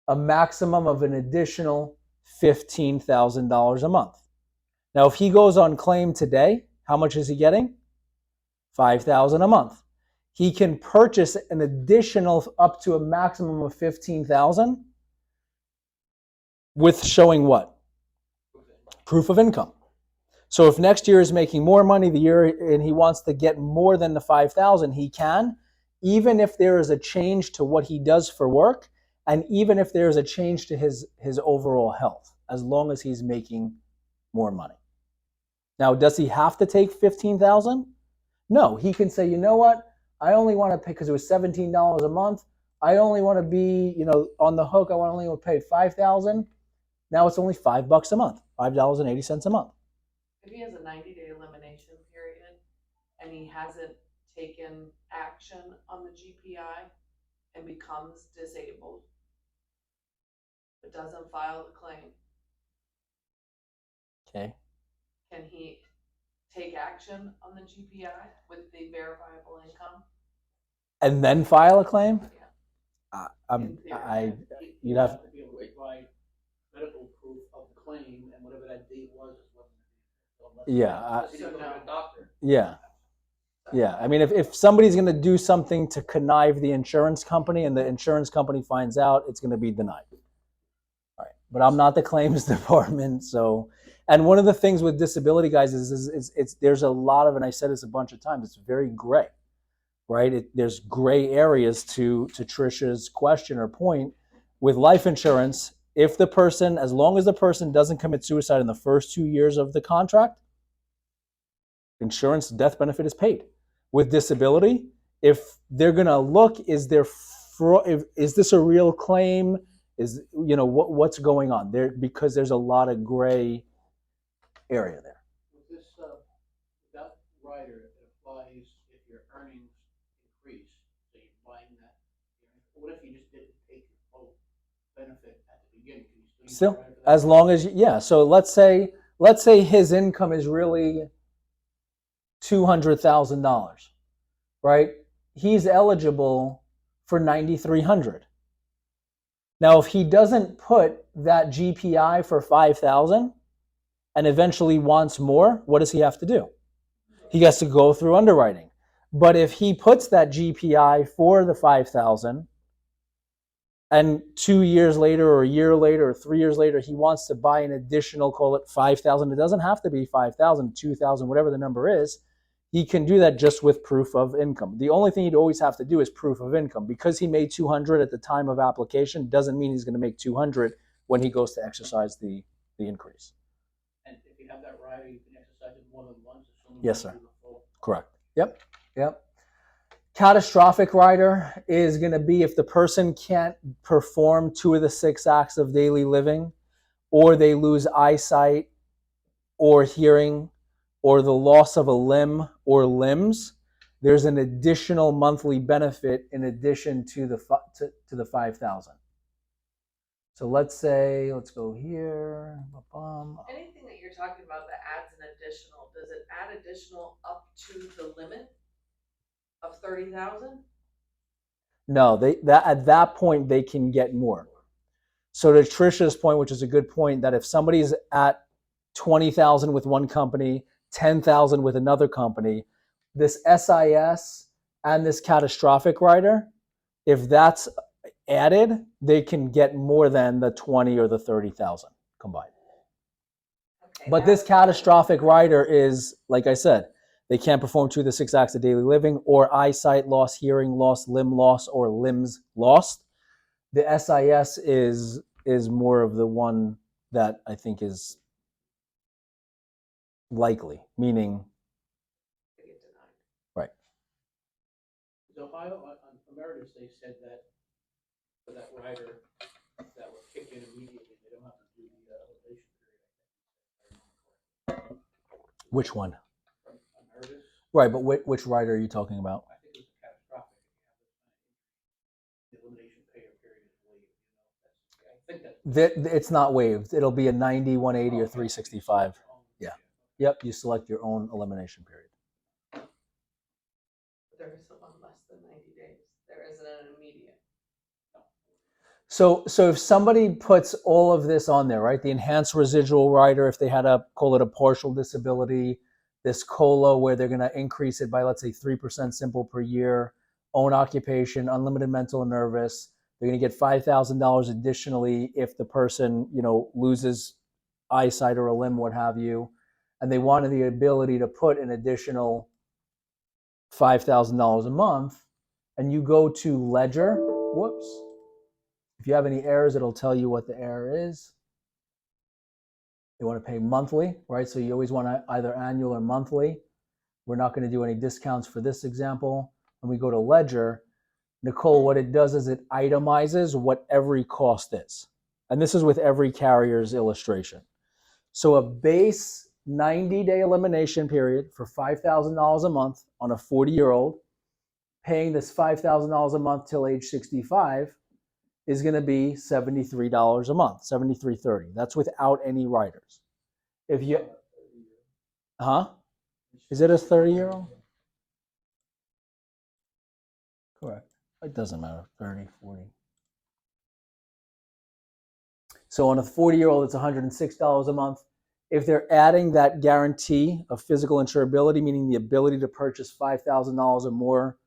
a maximum of an additional $15,000 a month. Now, if he goes on claim today, how much is he getting? $5,000 a month. He can purchase an additional up to a maximum of $15,000 with showing what? Proof of income. So if next year is making more money the year and he wants to get more than the $5,000, he can, even if there is a change to what he does for work, and even if there is a change to his overall health, as long as he's making more money. Now, does he have to take $15,000? No, he can say, you know what? I only want to pay, because it was $17 a month. I only want to be, on the hook. I only want to pay $5,000. Now it's only $5 a month, $5.80 a month. If he has a 90-day elimination period and he hasn't taken action on the GPI and becomes disabled, but doesn't file the claim, Okay. can he take action on the GPI with the verifiable income? And then file a claim? In theory. You'd have- to be able to provide medical proof of the claim, and whatever that date was is what. Yeah, Unless he didn't go to a doctor. Yeah. I mean, if somebody's going to do something to connive the insurance company and the insurance company finds out, it's going to be denied. All right. But I'm not the claims department. So, and one of the things with disability, guys, is there's a lot of, and I said this a bunch of times, it's very gray, right? There's gray areas to Trisha's question or point. With life insurance, if the person, as long as the person doesn't commit suicide in the first 2 years of the contract, insurance death benefit is paid. With disability, if they're going to look, is this a real claim? Is, what's going on there? Because there's a lot of gray area there. With this, that rider, it applies if your earnings increase, so you're buying that. What if you just didn't take your full benefit at the beginning? Can you use Still, the rider for that? as long as so let's say his income is really $200,000, right? He's eligible for $9,300. Now, if he doesn't put that GPI for $5,000 and eventually wants more, what does he have to do? He has to go through underwriting. But if he puts that GPI for the $5,000 and 2 years later or a year later or 3 years later, he wants to buy an additional, call it $5,000. It doesn't have to be $5,000, $2,000, whatever the number is. He can do that just with proof of income. The only thing he'd always have to do is proof of income. Because he made $200 at the time of application doesn't mean he's going to make $200 when he goes to exercise the increase. And if you have that rider, you can exercise it more than once, assuming. Yes, you sir. do the full. Correct. Yep. Catastrophic rider is going to be if the person can't perform 2 of the 6 acts of daily living, or they lose eyesight or hearing, or the loss of a limb or limbs. There's an additional monthly benefit in addition to the $5,000. So let's go here. Anything that you're talking about that adds an additional, does it add additional up to the limit of 30,000? No, at that point they can get more. So to Trisha's point, which is a good point, that if somebody's at 20,000 with one company, 10,000 with another company, this SIS and this catastrophic rider, if that's added, they can get more than the 20 or the 30,000 combined. Okay, But that this was- catastrophic rider is, like I said, they can't perform 2 of the 6 acts of daily living, or eyesight loss, hearing loss, limb loss, or limbs lost. The SIS is more of the one that I think is likely, meaning They get denied. Is Ohio, on Emeritus, they said that for that rider, that would kick in immediately, they don't have to do the elevation period. which one? From Emeritus, Right, but which rider are you talking about? I think it was catastrophic, if you have this kind of injury, the elimination period is waived, I think that's. It's not waived. It'll be a 90, 180, or 365. Yeah. Yep, you select your own elimination period. There is one less than 90 days. There isn't an immediate. So if somebody puts all of this on there, right? The enhanced residual rider, if they had call it a partial disability, this COLA where they're going to increase it by, let's say, 3% simple per year, own occupation, unlimited mental and nervous, they're going to get $5,000 additionally if the person, loses eyesight or a limb, what have you, and they wanted the ability to put an additional $5,000 a month, and you go to Ledger, whoops. If you have any errors, it'll tell you what the error is. You want to pay monthly, right? So you always want to either annual or monthly. We're not going to do any discounts for this example. When we go to Ledger, Nicole, what it does is it itemizes what every cost is. And this is with every carrier's illustration. So a base 90-day elimination period for $5,000 a month on a 40-year-old, paying this $5,000 a month till age 65, is going to be $73 a month, $73.30. That's without any riders. If you, is it a 30-year-old? Correct. It doesn't matter, 30, 40. So on a 40-year-old, it's $106 a month. If they're adding that guarantee of physical insurability, meaning the ability to purchase $5,000 or more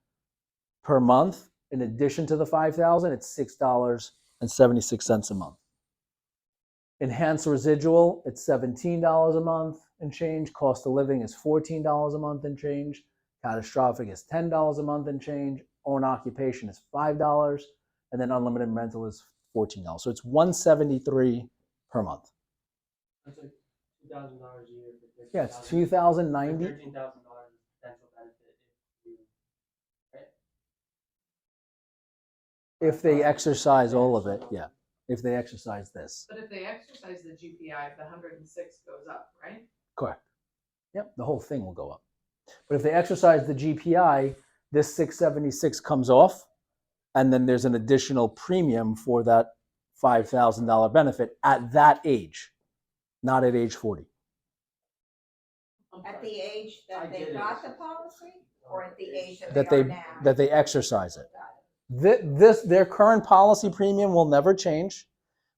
per month, in addition to the $5,000, it's $6.76 a month. Enhanced residual, it's $17 a month and change. Cost of living is $14 a month and change. Catastrophic is $10 a month and change. Own occupation is $5, and then unlimited rental is $14. So it's $173 per month. That's like $2,000 a year. For Yeah, it's $2,090. $13,000 potential benefit if you, right? If they exercise all of it, yeah. If they exercise this. But if they exercise the GPI, the 106 goes up, right? Correct. Yep, the whole thing will go up. But if they exercise the GPI, this 676 comes off, and then there's an additional premium for that $5,000 benefit at that age, not at age 40. At the age I that they get it. got the policy, or at the age that That they are they now? that they exercise it. Got it. Their current policy premium will never change,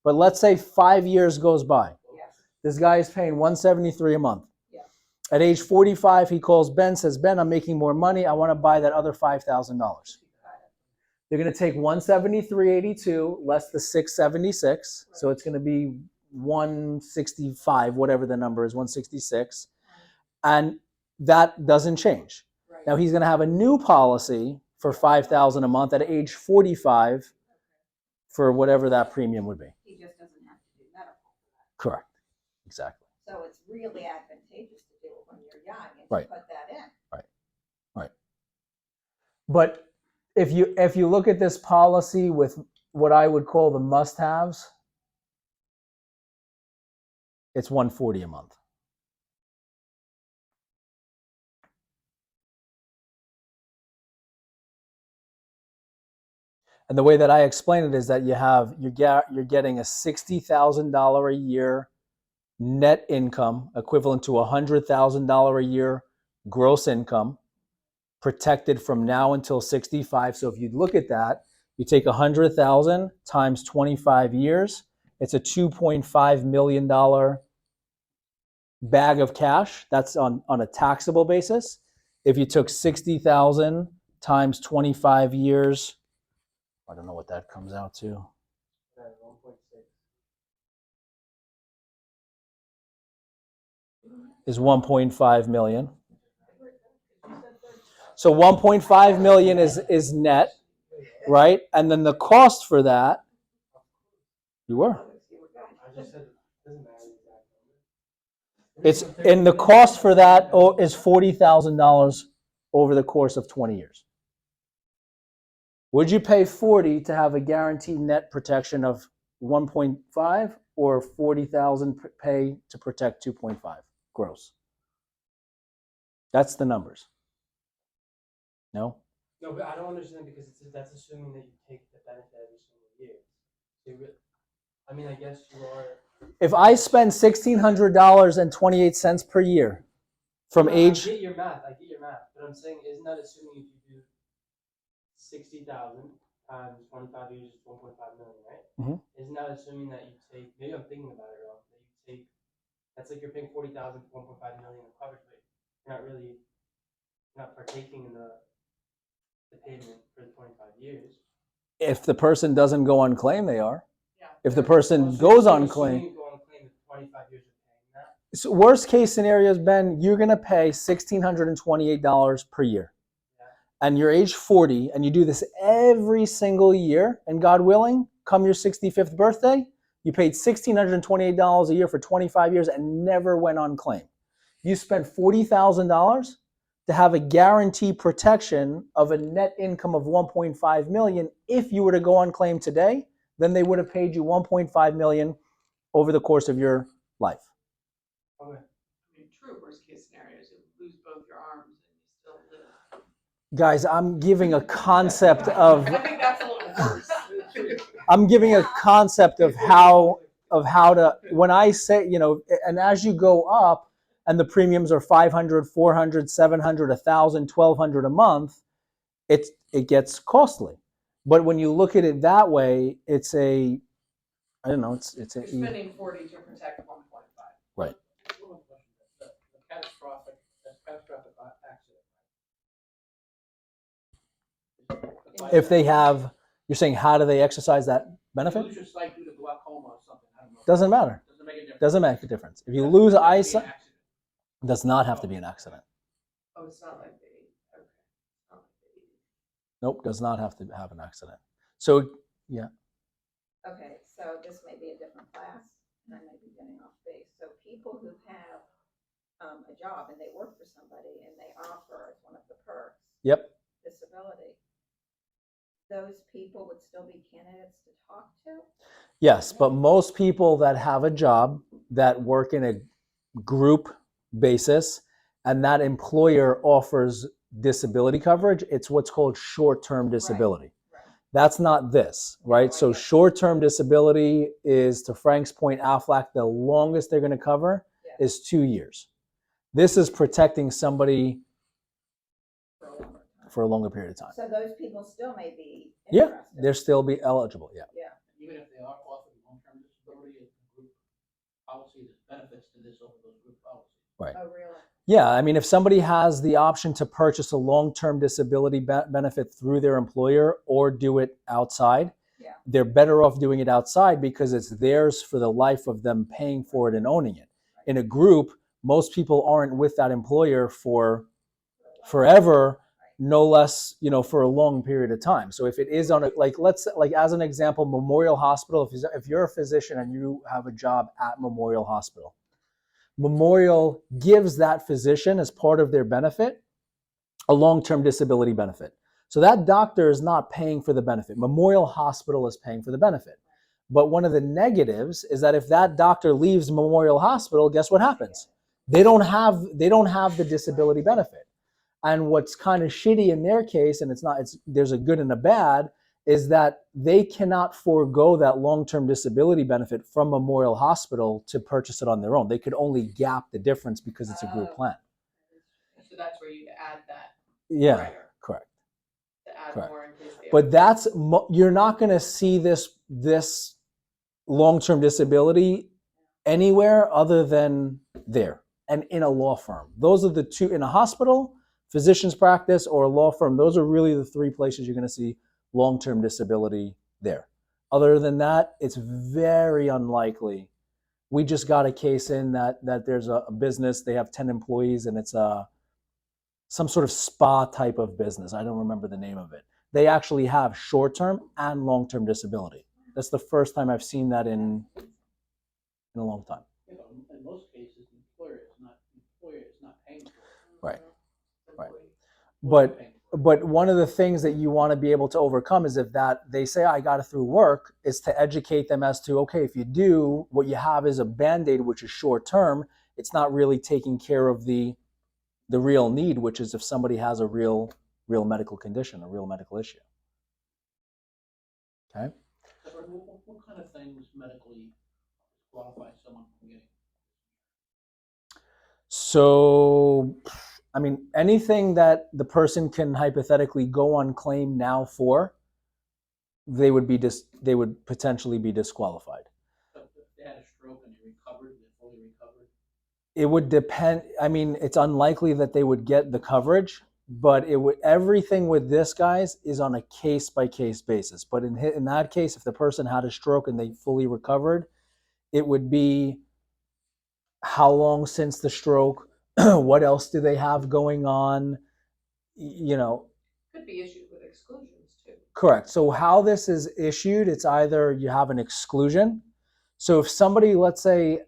but let's say 5 years goes by. Yes. This guy is paying $173 a month. Yeah. At age 45, he calls Ben, says, Ben, I'm making more money. I want to buy that other $5,000. They're going to take $173.82 less the $676, so it's going to be $165, whatever the number is, $166, and that doesn't change. Right. Now he's going to have a new policy for $5,000 a month at age 45 for whatever that premium would be. He just doesn't have to Correct. Exactly. So it's really advantageous to do it when you're young and Right. to put that in. But if you look at this policy with what I would call the must-haves, it's $140 a month. And the way that I explain it is that you're getting a $60,000 a year net income, equivalent to $100,000 a year gross income, protected from now until 65. So if you look at that, you take 100,000 times 25 years, it's a $2.5 million bag of cash. That's on a taxable basis. If you took 60,000 times 25 years, I don't know what that comes out to. 1.6. Is 1.5 million. So 1.5 million is net, right? And then the cost for that, you were. I just said it doesn't matter exactly. It's and the cost for that is $40,000 over the course of 20 years. Would you pay 40 to have a guaranteed net protection of 1.5 or 40,000 pay to protect 2.5 gross? That's the numbers. No? No, but I don't understand because that's assuming that you take the benefit every single year. So I mean, I guess you are. If I spend $1,600.28 per year from age. I get your math, but I'm saying, isn't that assuming if you do 60,000 times 25 years is 1.5 million, right? Mhm. Isn't that assuming that you take? Maybe I'm thinking about it wrong. That you take. That's like you're paying 40,000 for 1.5 million of coverage, but you're not partaking in the payment for the 25 years. If the person doesn't go on claim, they are. Yeah. If the person So goes you're on assuming claim, you go on claim, the 25 years of paying that. so worst case scenarios, Ben, you're going to pay $1,628 per year. Yeah. And you're age 40 and you do this every single year, and God willing, come your 65th birthday, you paid $1,628 a year for 25 years and never went on claim. You spent $40,000 to have a guaranteed protection of a net income of 1.5 million. If you were to go on claim today, then they would have paid you 1.5 million over the course of your life. Okay. I mean, true worst case scenario is you lose both your arms and you still live. Guys, I'm giving a concept of I think that's a little worse. I'm giving a concept of how to, when I say, and as you go up and the premiums are 500, 400, 700, 1,000, 1,200 a month, it gets costly. But when you look at it that way, it's a, I don't know, it's You're spending 40 to protect 1.5. right. One question, the catastrophic accident. If they have, you're saying, how do they exercise that benefit? Lose your sight due to glaucoma or something, I don't know. Doesn't matter. Doesn't make a difference. Doesn't make a difference. If you lose Doesn't have to be an eyesight, accident. it does not have to be an accident. Oh, it's not like they, okay. It's not like they. Nope, does not have to have an accident. So, yeah. Okay, so this may be a different class, and I may be getting off base. So people who have a job and they work for somebody and they offer as one of the perks Yep. disability, those people would still be candidates to talk to? Yes, but most people that have a job that work in a group basis and that employer offers disability coverage, it's what's called short-term disability. Right. That's not this, right? So short-term disability is, to Frank's point, Aflac, the longest they're going to cover is 2 years. This is protecting somebody for a longer period of time. So those people still may be Yeah, interested. they'll still be eligible, yeah. Even if they are offered long-term disability, a group policy, there's benefits to this over those group policies. Oh, really? Yeah, I mean, if somebody has the option to purchase a long-term disability benefit through their employer or do it outside, they're better off doing it outside because it's theirs for the life of them paying for it and owning it. In a group, most people aren't with that employer for forever, no less, for a long period of time. So if it is on a, like as an example, Memorial Hospital, if you're a physician and you have a job at Memorial Hospital, Memorial gives that physician, as part of their benefit, a long-term disability benefit. So that doctor is not paying for the benefit. Memorial Hospital is paying for the benefit. But one of the negatives is that if that doctor leaves Memorial Hospital, guess what happens? They don't have the disability benefit. And what's kind of shitty in their case, and there's a good and a bad, is that they cannot forego that long-term disability benefit from Memorial Hospital to purchase it on their own. They could only gap the difference because it's a group plan. So that's where you'd add that Yeah, rider correct. to add Correct. more in case they. But you're not going to see this long-term disability anywhere other than there and in a law firm. Those are the two, in a hospital, physician's practice, or a law firm. Those are really the three places you're going to see long-term disability there. Other than that, it's very unlikely. We just got a case in that there's a business, they have 10 employees, and it's some sort of spa type of business. I don't remember the name of it. They actually have short-term and long-term disability. That's the first time I've seen that in a long time. You know, in most cases, the employer is not paying for it. Right. Right. Employer's But paying for it. but one of the things that you want to be able to overcome is if that they say I got it through work, is to educate them as to, okay, if you do, what you have is a Band-Aid, which is short-term. It's not really taking care of the real need, which is if somebody has a real medical condition, a real medical issue. Okay. So what kind of things medically qualify someone from getting? So, I mean, anything that the person can hypothetically go on claim now for, they would potentially be disqualified. So if they had a stroke and they recovered, they fully recovered? It would depend. I mean, it's unlikely that they would get the coverage, but everything with this, guys, is on a case-by-case basis. But in that case, if the person had a stroke and they fully recovered, it would be how long since the stroke, what else do they have going on, Could be issued with exclusions too. Correct. So how this is issued, it's either you have an exclusion. So if somebody, let's say,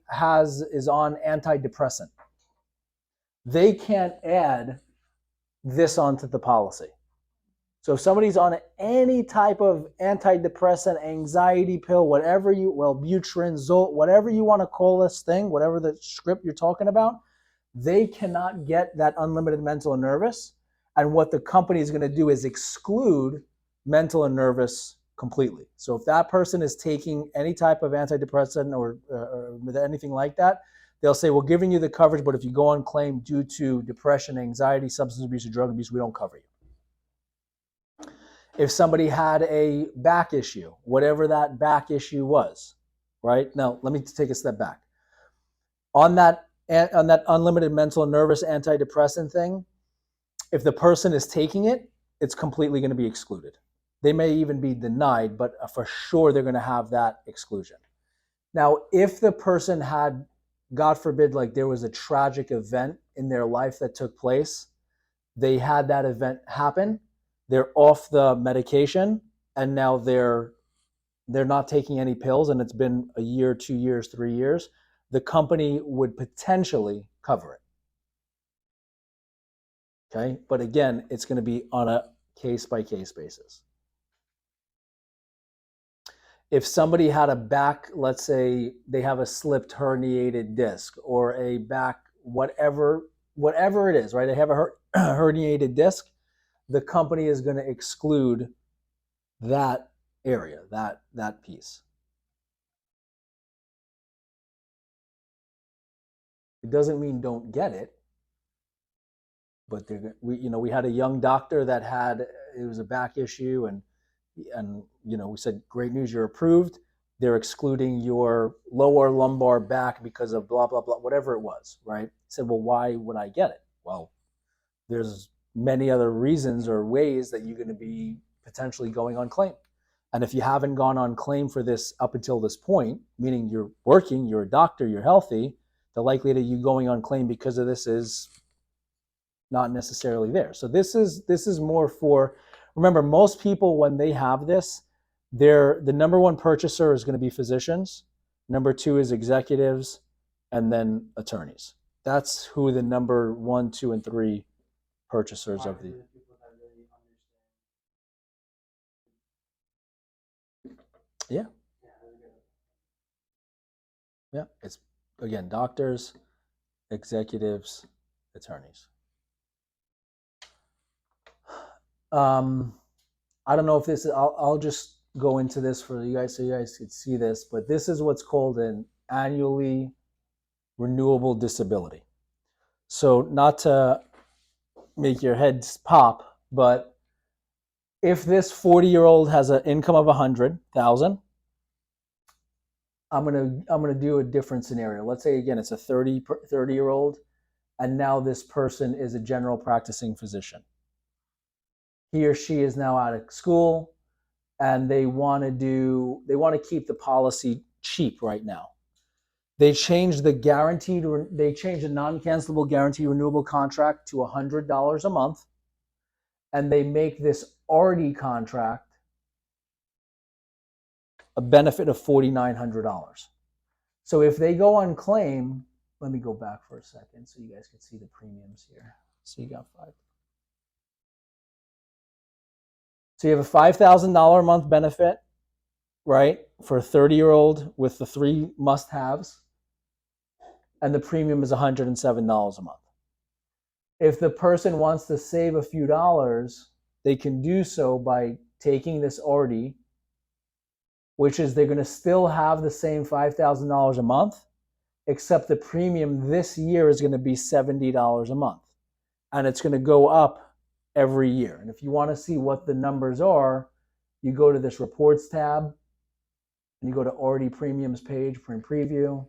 is on antidepressant, they can't add this onto the policy. So if somebody's on any type of antidepressant, anxiety pill, Wellbutrin, Zoloft, whatever you want to call this thing, whatever the script you're talking about, they cannot get that unlimited mental and nervous. And what the company is going to do is exclude mental and nervous completely. So if that person is taking any type of antidepressant or anything like that, they'll say, we're giving you the coverage, but if you go on claim due to depression, anxiety, substance abuse, or drug abuse, we don't cover you. If somebody had a back issue, whatever that back issue was, right? Now, let me take a step back. On that unlimited mental and nervous antidepressant thing, if the person is taking it, it's completely going to be excluded. They may even be denied, but for sure they're going to have that exclusion. Now, if the person had, God forbid, like there was a tragic event in their life that took place, they had that event happen, they're off the medication, and now they're not taking any pills, and it's been a year, 2 years, 3 years, the company would potentially cover it. Okay, but again, it's going to be on a case-by-case basis. If somebody had a back, let's say they have a slipped herniated disc or a back, whatever it is, right? They have a herniated disc, the company is going to exclude that area, that piece. It doesn't mean don't get it, but we had a young doctor that it was a back issue, and we said, great news, you're approved. They're excluding your lower lumbar back because of blah, blah, blah, whatever it was, right? He said, well, why would I get it? Well, there's many other reasons or ways that you're going to be potentially going on claim. And if you haven't gone on claim for this up until this point, meaning you're working, you're a doctor, you're healthy, the likelihood of you going on claim because of this is not necessarily there. So this is more for, remember, most people when they have this, the number one purchaser is going to be physicians, number two is executives, and then attorneys. That's who the number 1, 2, and 3 purchasers of the. People that really understand. Yeah. Yeah, really good. Yeah, it's again doctors, executives, attorneys. I don't know if this is, I'll just go into this for you guys so you guys could see this, but this is what's called an annually renewable disability. So not to make your heads pop, but if this 40-year-old has an income of 100,000, I'm gonna do a different scenario. Let's say again it's a 30-year-old, and now this person is a general practicing physician. He or she is now out of school, and they want to keep the policy cheap right now. They changed the non-cancelable guaranteed renewable contract to $100 a month, and they make this RD contract a benefit of $4,900. So if they go on claim, let me go back for a second so you guys can see the premiums here. So you got 5. So you have a $5,000 a month benefit, right, for a 30-year-old with the 3 must-haves, and the premium is $107 a month. If the person wants to save a few dollars, they can do so by taking this RD, which is they're going to still have the same $5,000 a month, except the premium this year is going to be $70 a month. And it's going to go up every year. And if you want to see what the numbers are, you go to this reports tab and you go to RD premiums page, print preview.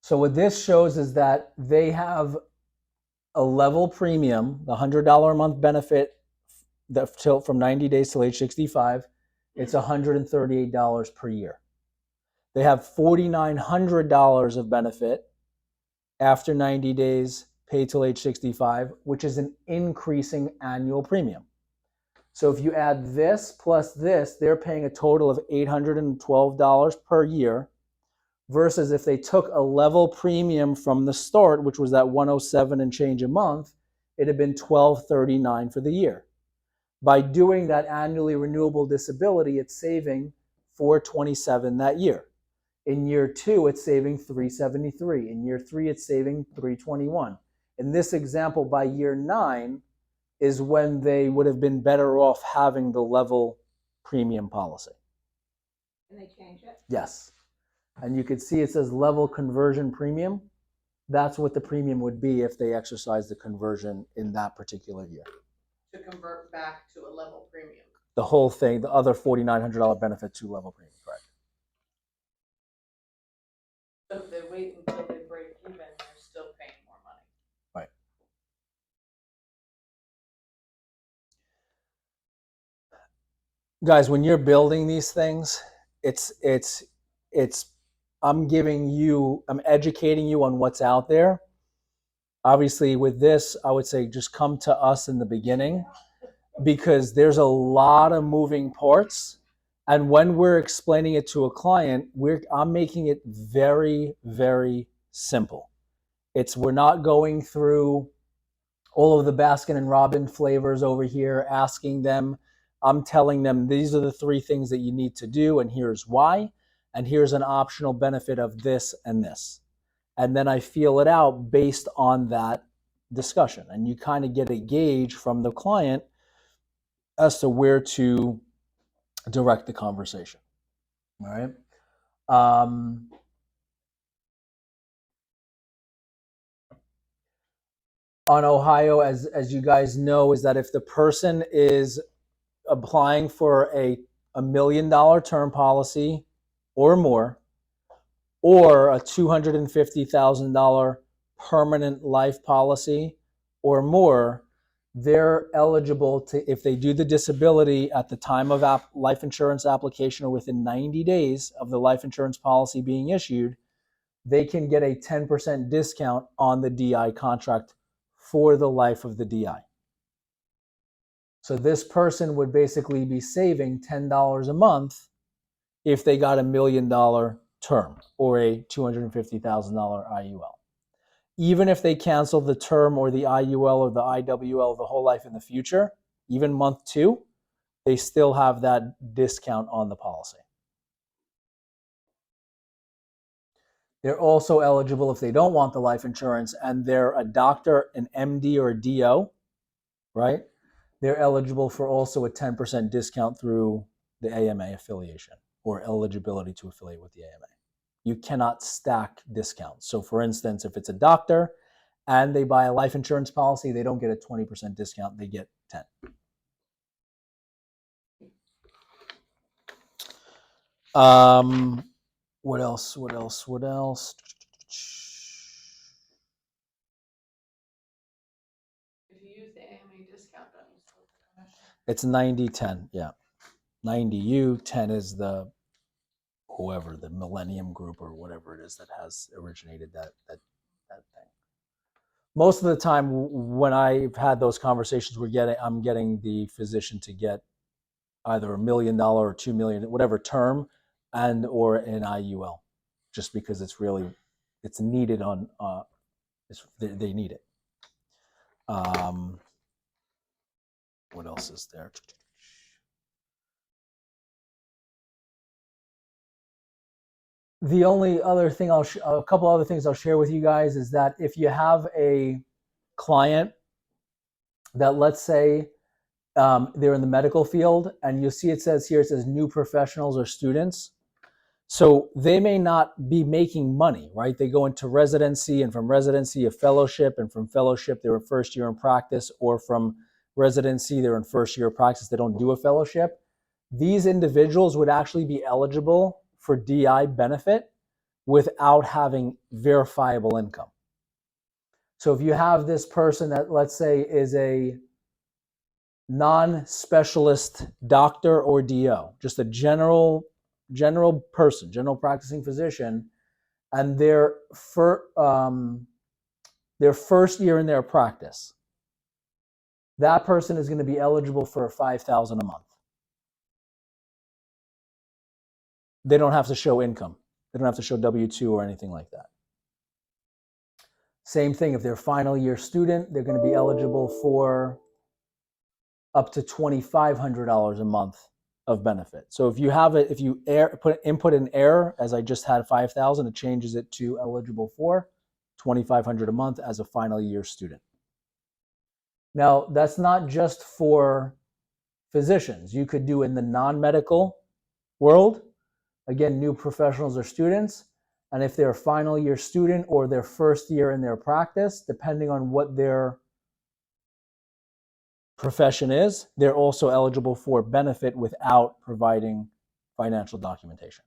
So what this shows is that they have a level premium, the $100 a month benefit from 90 days till age 65, it's $138 per year. They have $4,900 of benefit after 90 days paid till age 65, which is an increasing annual premium. So if you add this plus this, they're paying a total of $812 per year, versus if they took a level premium from the start, which was that $107 and change a month, it'd have been $1,239 for the year. By doing that annually renewable disability, it's saving $427 that year. In year 2, it's saving $373. In year 3, it's saving $321. In this example, by year 9 is when they would have been better off having the level premium policy. And they change it? Yes. And you can see it says level conversion premium. That's what the premium would be if they exercise the conversion in that particular year. To convert back to a level premium. The whole thing, the other $4,900 benefit to level premium, correct? So if they wait until they break even, they're still paying more money. Right. Guys, when you're building these things, I'm educating you on what's out there. Obviously, with this, I would say just come to us in the beginning, because there's a lot of moving parts. And when we're explaining it to a client, I'm making it very, very simple. We're not going through all of the Baskin and Robbins flavors over here, asking them. I'm telling them these are the 3 things that you need to do, and here's why, and here's an optional benefit of this and this. And then I feel it out based on that discussion. And you kind of get a gauge from the client as to where to direct the conversation. All right. On Ohio, as you guys know, is that if the person is applying for a $1 million term policy or more, or a $250,000 permanent life policy or more, they're eligible to, if they do the disability at the time of life insurance application or within 90 days of the life insurance policy being issued, they can get a 10% discount on the DI contract for the life of the DI. So this person would basically be saving $10 a month if they got $1 million term or a $250,000 IUL. Even if they cancel the term or the IUL or the IWL the whole life in the future, even month 2, they still have that discount on the policy. They're also eligible if they don't want the life insurance and they're a doctor, an MD or a DO, right? They're eligible for also a 10% discount through the AMA affiliation or eligibility to affiliate with the AMA. You cannot stack discounts. So for instance, if it's a doctor and they buy a life insurance policy, they don't get a 20% discount, they get 10. What else? If you use the AMA discount, don't you split the commission? It's 90-10, yeah. 90 you, 10 is the whoever, the Millennium Group or whatever it is that has originated that thing. Most of the time when I've had those conversations, I'm getting the physician to get either $1 million or $2 million, whatever term, and or an IUL, just because it's needed on they need it. What else is there? The only other thing a couple other things I'll share with you guys is that if you have a client that, let's say, they're in the medical field, and you'll see it says new professionals or students. So they may not be making money, right? They go into residency, and from residency, a fellowship, and from fellowship, they're in first year in practice, or from residency, they're in first year of practice, they don't do a fellowship. These individuals would actually be eligible for DI benefit without having verifiable income. So if you have this person that, let's say, is a non-specialist doctor or DO, just a general person, general practicing physician, and their first year in their practice, that person is going to be eligible for $5,000 a month. They don't have to show income. They don't have to show W-2 or anything like that. Same thing, if they're a final year student, they're going to be eligible for up to $2,500 a month of benefit. So if you have it, if you input an error, as I just had 5,000, it changes it to eligible for $2,500 a month as a final year student. Now, that's not just for physicians. You could do in the non-medical world, again, new professionals or students, and if they're a final year student or their first year in their practice, depending on what their profession is, they're also eligible for benefit without providing financial documentation.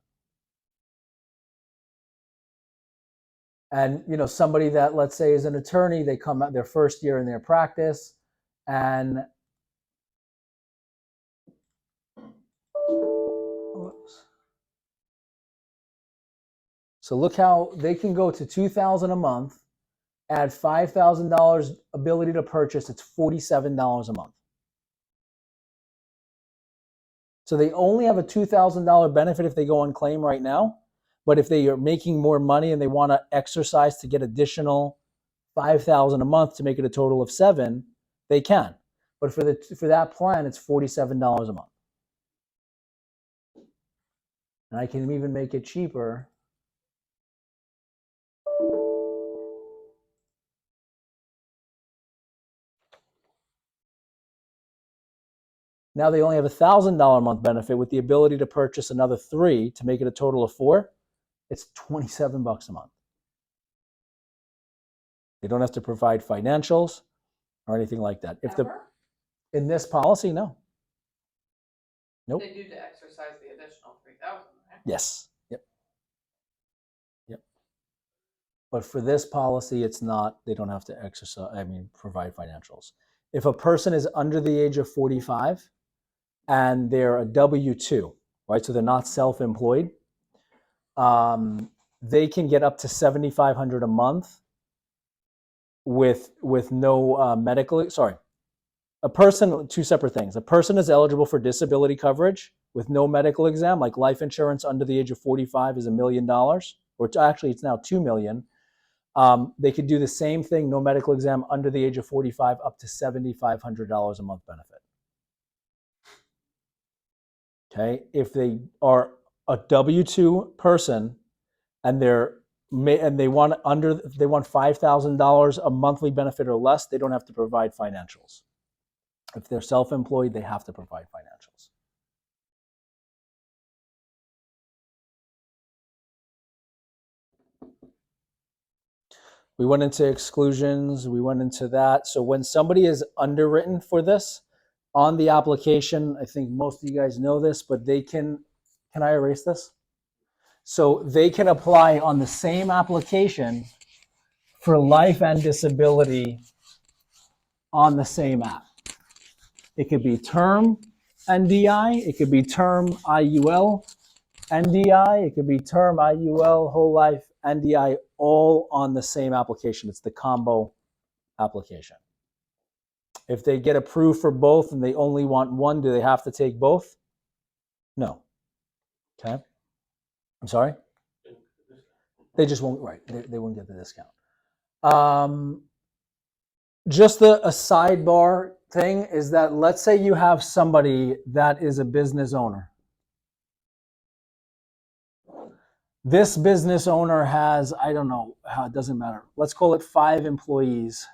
And somebody that, let's say, is an attorney, they come out their first year in their practice, and so look how they can go to $2,000 a month, add $5,000 ability to purchase, it's $47 a month. So they only have a $2,000 benefit if they go on claim right now, but if they are making more money and they want to exercise to get additional $5,000 a month to make it a total of $7,000, they can. But for that plan, it's $47 a month. And I can even make it cheaper. Now they only have a $1,000 a month benefit with the ability to purchase another 3 to make it a total of 4. It's $27 a month. They don't have to provide financials or anything like that. In this policy, no. Nope. They do to exercise the additional 3,000, right? Yes. Yep. But for this policy, it's not. They don't have to provide financials. if a person is under the age of 45 and they're a W-2, right? So they're not self-employed, they can get up to $7,500 a month with no medical. Sorry, a person. Two separate things. A person is eligible for disability coverage with no medical exam, like life insurance under the age of 45 is $1 million, or actually it's now $2 million. They could do the same thing, no medical exam under the age of 45, up to $7,500 a month benefit. Okay, if they are a W-2 person and they want $5,000 a monthly benefit or less, they don't have to provide financials. If they're self-employed, they have to provide financials. We went into exclusions, we went into that. So when somebody is underwritten for this, on the application, I think most of you guys know this, but they can I erase this? So they can apply on the same application for life and disability on the same app. It could be term NDI, it could be term IUL NDI, it could be term IUL whole life NDI, all on the same application. It's the combo application. If they get approved for both and they only want one, do they have to take both? No. Okay. I'm sorry? They just won't, right, they won't get the discount. Just a sidebar thing is that let's say you have somebody that is a business owner. This business owner has, I don't know how, it doesn't matter. Let's call it 5 employees.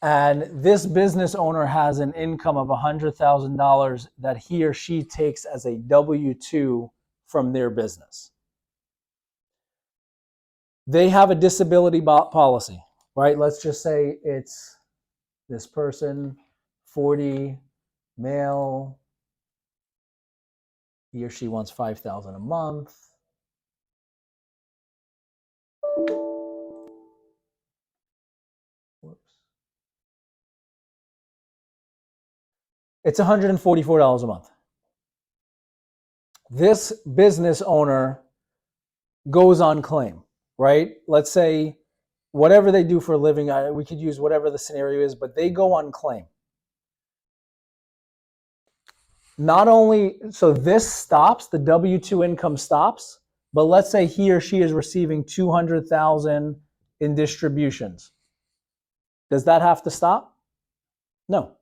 And this business owner has an income of $100,000 that he or she takes as a W-2 from their business. They have a disability policy, right? Let's just say it's this person, 40, male. He or she wants $5,000 a month. Whoops. It's $144 a month. This business owner goes on claim, right? Let's say whatever they do for a living, we could use whatever the scenario is, but they go on claim. Not only, so this stops, the W-2 income stops, but let's say he or she is receiving $200,000 in distributions. Does that have to stop? No.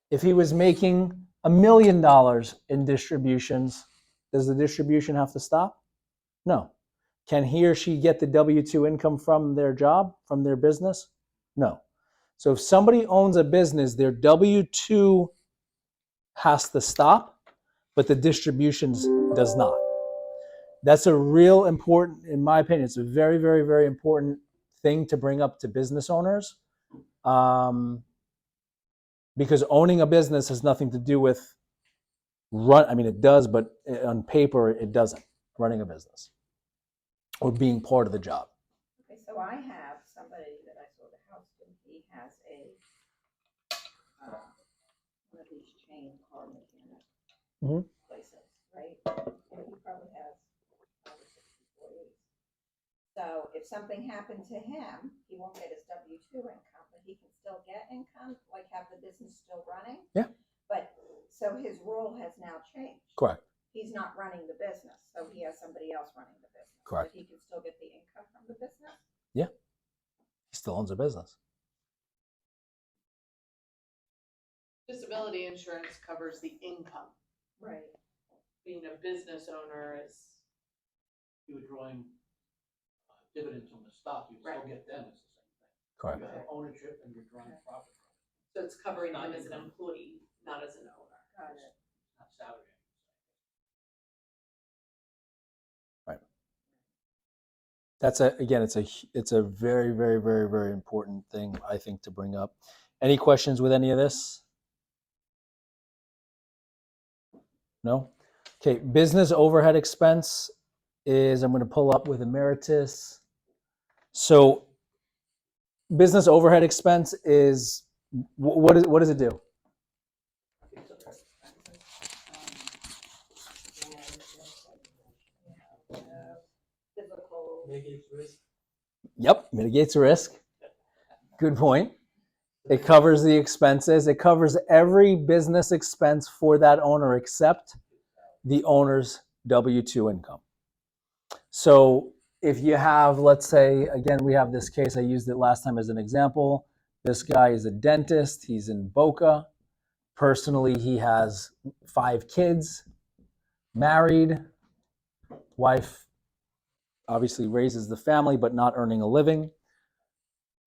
If he was making $1 million in distributions, does the distribution have to stop? No. Can he or she get the W-2 income from their job, from their business? No. So if somebody owns a business, their W-2 has to stop, but the distributions does not. That's a real important, in my opinion, it's a very, very, very important thing to bring up to business owners. Because owning a business has nothing to do with it does, but on paper it doesn't, running a business or being part of the job. Okay, so I have somebody that I sold a house to. He has one of these chain car mechanic places, right? And he probably has 5 or 6 employees. So if something happened to him, he won't get his W-2 income, but he can still get income, like have the business still running. Yeah. But so his role has now changed. Correct. He's not running the business, so he has somebody else running the business. Correct. But he can still get the income from the business. Yeah. He still owns a business. Disability insurance covers the income. Right. Being a business owner is, You were drawing dividends on the stock, you still Right. get them, it's the same thing. Correct. You have ownership and you're drawing profit from it. so it's covering Not him as an income. employee, not as an owner. Got it. It's not salary. It's a very, very, very, very important thing, I think, to bring up. Any questions with any of this? No? Okay, business overhead expense is, I'm going to pull up with Emeritus. So business overhead expense is what does it do? Physical. Mitigates risk. Yep, mitigates risk. Good point. It covers the expenses. It covers every business expense for that owner except the owner's W-2 income. So if you have, let's say, again, we have this case, I used it last time as an example. This guy is a dentist. He's in Boca. Personally, he has 5 kids, married, wife obviously raises the family, but not earning a living.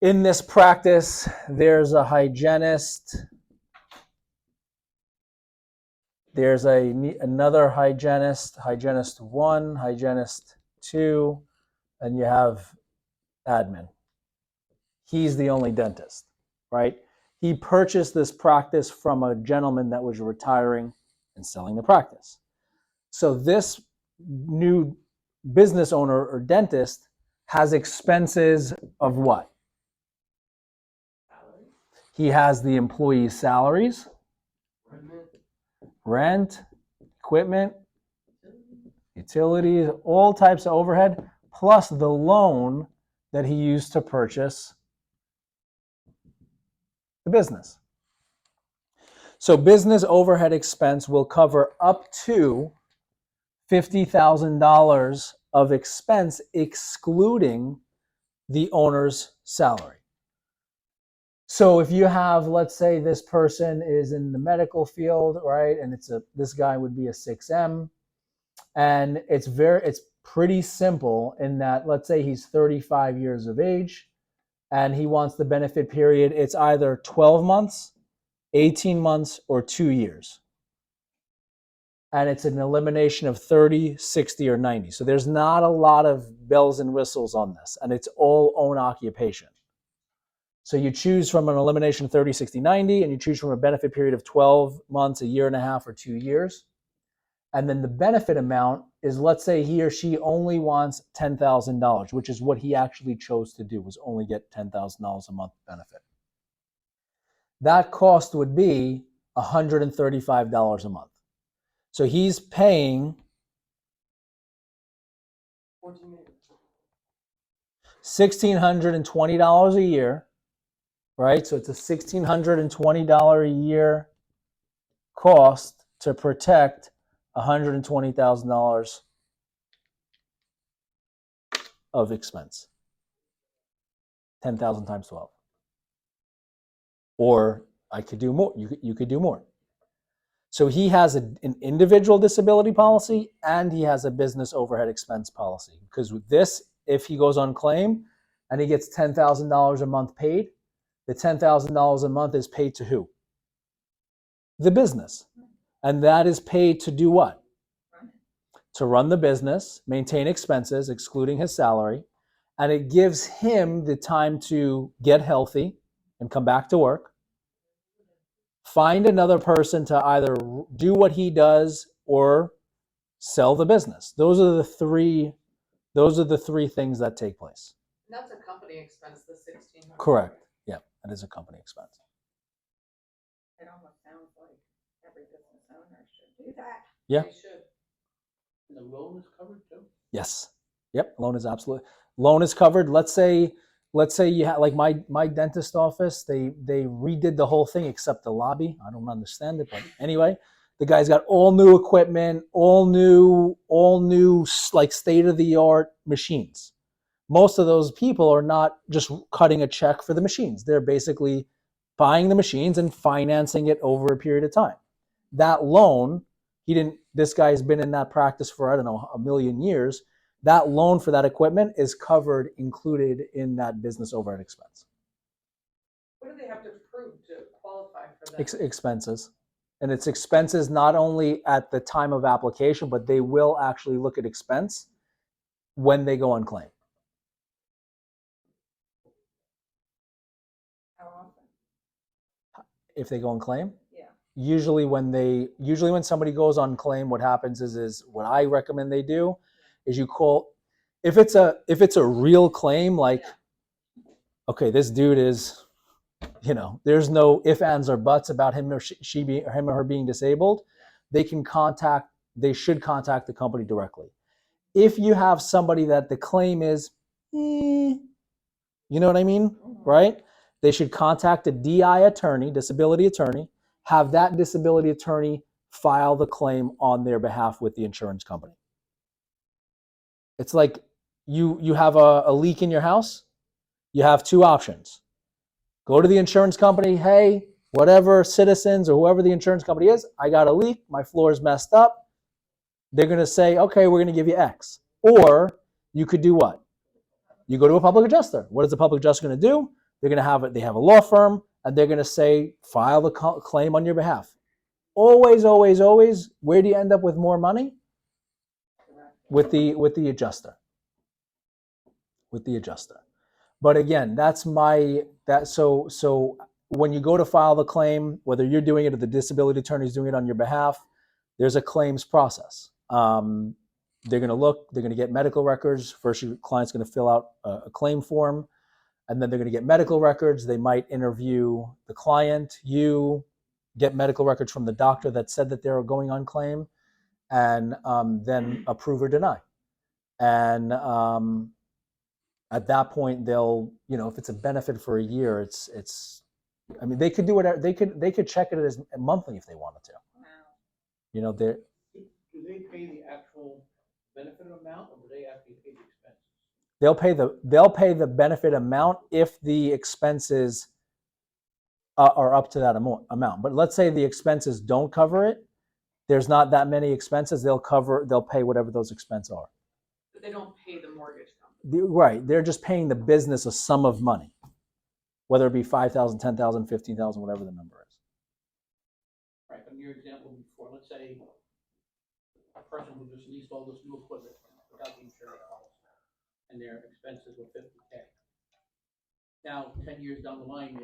In this practice, there's a hygienist. There's another hygienist, hygienist 1, hygienist 2, and you have admin. He's the only dentist, right? He purchased this practice from a gentleman that was retiring and selling the practice. So this new business owner or dentist has expenses of what? He has the employees' salaries, rent, equipment, utilities, all types of overhead, plus the loan that he used to purchase the business. So business overhead expense will cover up to $50,000 of expense, excluding the owner's salary. So if you have, let's say this person is in the medical field, right? And this guy would be a 6M. And it's pretty simple in that, let's say he's 35 years of age and he wants the benefit period. It's either 12 months, 18 months, or 2 years. And it's an elimination of 30, 60, or 90. So there's not a lot of bells and whistles on this, and it's all own occupation. So you choose from an elimination 30, 60, 90, and you choose from a benefit period of 12 months, a year and a half, or 2 years. And then the benefit amount is, let's say he or she only wants $10,000, which is what he actually chose to do, was only get $10,000 a month benefit. That cost would be $135 a month. So he's paying $1,620 a year, right? So it's a $1,620 a year cost to protect $120,000 of expense. 10,000 times 12. Or I could do more. You could do more. So he has an individual disability policy and he has a business overhead expense policy. Because with this, if he goes on claim and he gets $10,000 a month paid, the $10,000 a month is paid to who? The business. And that is paid to do what? To run the business, maintain expenses, excluding his salary. And it gives him the time to get healthy and come back to work. Find another person to either do what he does or sell the business. Those are the three things that take place. And that's a company expense, the 1,600. Correct. Yeah, that is a company expense. It almost sounds like every business owner should do that. Yeah. They should. And the loan is covered too? Yes. Yep. Loan is covered. Let's say you have, like my dentist office, they redid the whole thing except the lobby. I don't understand it, but anyway, the guy's got all new equipment, all new like state of the art machines. Most of those people are not just cutting a check for the machines. They're basically buying the machines and financing it over a period of time. That loan, this guy's been in that practice for, I don't know, a million years. That loan for that equipment is covered, included in that business overhead expense. What do they have to prove to qualify for that? Expenses. And it's expenses not only at the time of application, but they will actually look at expense when they go on claim. How often? If they go on claim? Yeah. Usually when somebody goes on claim, what happens is what I recommend they do is you call, if it's a real claim, like okay, this dude is, there's no ifs, ands, or buts about him or him or her being disabled, they should contact the company directly. If you have somebody that the claim is, you know what I mean, right? They should contact a DI attorney, disability attorney, have that disability attorney file the claim on their behalf with the insurance company. It's like you have a leak in your house. You have two options. Go to the insurance company. Hey, whatever, Citizens or whoever the insurance company is, I got a leak. My floor is messed up. They're going to say, okay, we're going to give you X. Or you could do what? You go to a public adjuster. What is the public adjuster going to do? They're going to have they have a law firm, and they're going to say, file the claim on your behalf. Always, always, always, where do you end up with more money? With the adjuster. With the adjuster. But again, so when you go to file the claim, whether you're doing it or the disability attorney is doing it on your behalf, there's a claims process. They're going to look, they're going to get medical records. First, your client's going to fill out a claim form, and then they're going to get medical records. They might interview the client, get medical records from the doctor that said that they're going on claim, and then approve or deny. And at that point, they'll, if it's a benefit for a year, it's. I mean, they could do whatever. They could check it as monthly if they wanted to. Wow. They're. Do they pay the actual benefit amount, or do they actually pay the expenses? They'll pay the benefit amount if the expenses are up to that amount. But let's say the expenses don't cover it. There's not that many expenses. They'll pay whatever those expenses are. But they don't pay the mortgage company. Right. They're just paying the business a sum of money, whether it be $5,000, $10,000, $15,000, whatever the number is. Right, but in your example before, let's say a person who just leased all this new equipment without the insurance policy, and their expenses were $50K. Now, 10 years down the line,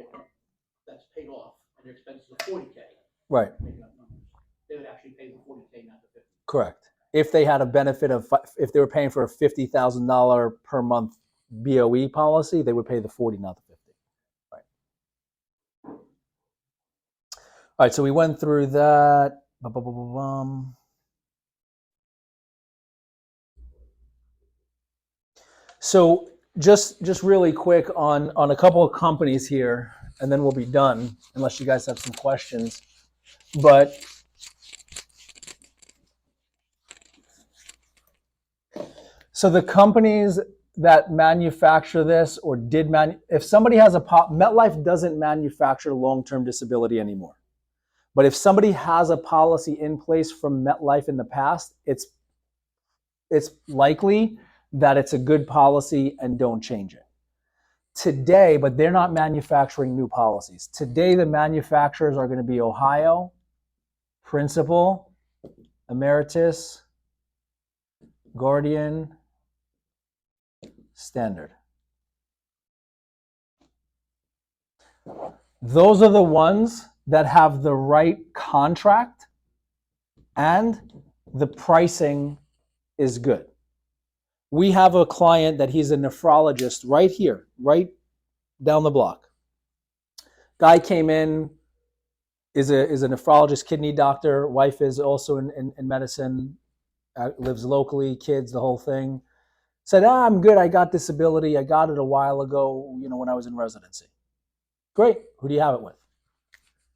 that's paid off, and their expenses are $40K. Right. Making up numbers. They would actually pay the $40K, not the $50K. Correct. If they had a benefit if they were paying for a $50,000 per month BOE policy, they would pay the 40, not the 50. Right. All right. So we went through that. So just really quick on a couple of companies here, and then we'll be done, unless you guys have some questions. But so the companies that manufacture this or if somebody has MetLife doesn't manufacture long-term disability anymore. But if somebody has a policy in place from MetLife in the past, it's likely that it's a good policy and don't change it. Today, but they're not manufacturing new policies. Today, the manufacturers are going to be Ohio, Principal, Emeritus, Guardian, Standard. Those are the ones that have the right contract and the pricing is good. We have a client that he's a nephrologist right here, right down the block. Guy came in, is a nephrologist, kidney doctor. Wife is also in medicine, lives locally, kids, the whole thing. Said, I'm good. I got disability. I got it a while ago, when I was in residency. Great. Who do you have it with?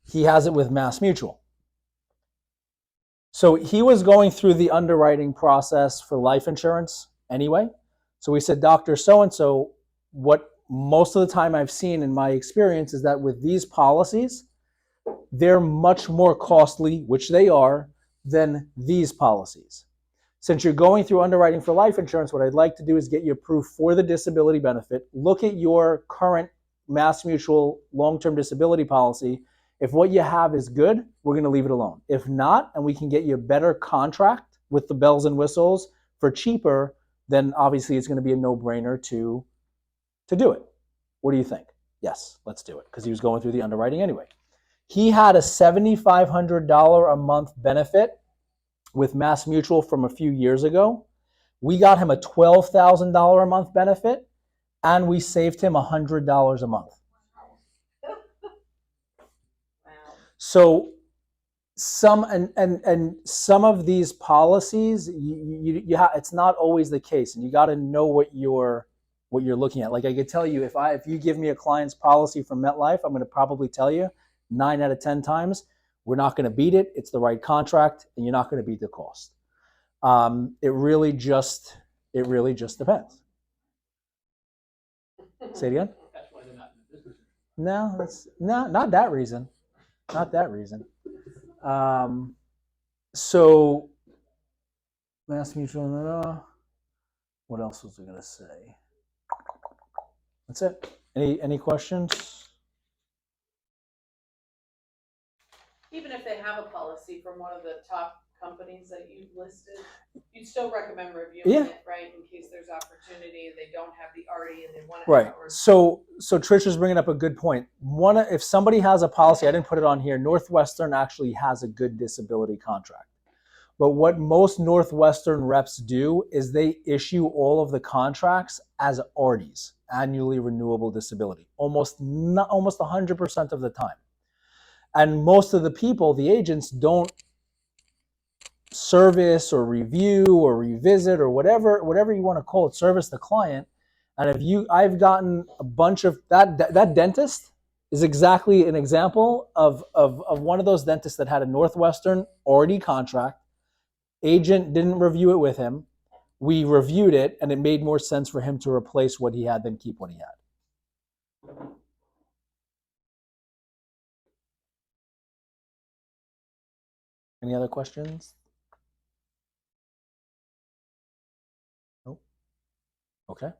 He has it with Mass Mutual. So he was going through the underwriting process for life insurance anyway. So we said, Dr. So-and-so, what most of the time I've seen in my experience is that with these policies, they're much more costly, which they are, than these policies. Since you're going through underwriting for life insurance, what I'd like to do is get you approved for the disability benefit. Look at your current Mass Mutual long-term disability policy. If what you have is good, we're going to leave it alone. If not, and we can get you a better contract with the bells and whistles for cheaper, then obviously it's going to be a no-brainer to do it. What do you think? Yes, let's do it, because he was going through the underwriting anyway. He had a $7,500 a month benefit with Mass Mutual from a few years ago. We got him a $12,000 a month benefit and we saved him $100 a month. Wow. So some and some of these policies, it's not always the case, and you got to know what you're looking at. Like I could tell you, if you give me a client's policy from MetLife, I'm going to probably tell you 9 out of 10 times we're not going to beat it. It's the right contract, and you're not going to beat the cost. It really just depends. Say it again. That's why they're not in the business. No, that's not that reason. Not that reason. So Mass Mutual. What else was I gonna say? That's it. Any questions? Even if they have a policy from one of the top companies that you've listed, you'd still recommend reviewing it, right? In case there's opportunity, they don't have the RD and they want to Right. have it. So Trish is bringing up a good point. If somebody has a policy, I didn't put it on here. Northwestern actually has a good disability contract. But what most Northwestern reps do is they issue all of the contracts as RDs, annually renewable disability, almost 100% of the time. And most of the people, the agents, don't service or review or revisit or whatever you want to call it, service the client. And I've gotten a bunch of that dentist is exactly an example of one of those dentists that had a Northwestern RD contract. Agent didn't review it with him. We reviewed it, and it made more sense for him to replace what he had than keep what he had. Any other questions? Nope. Okay.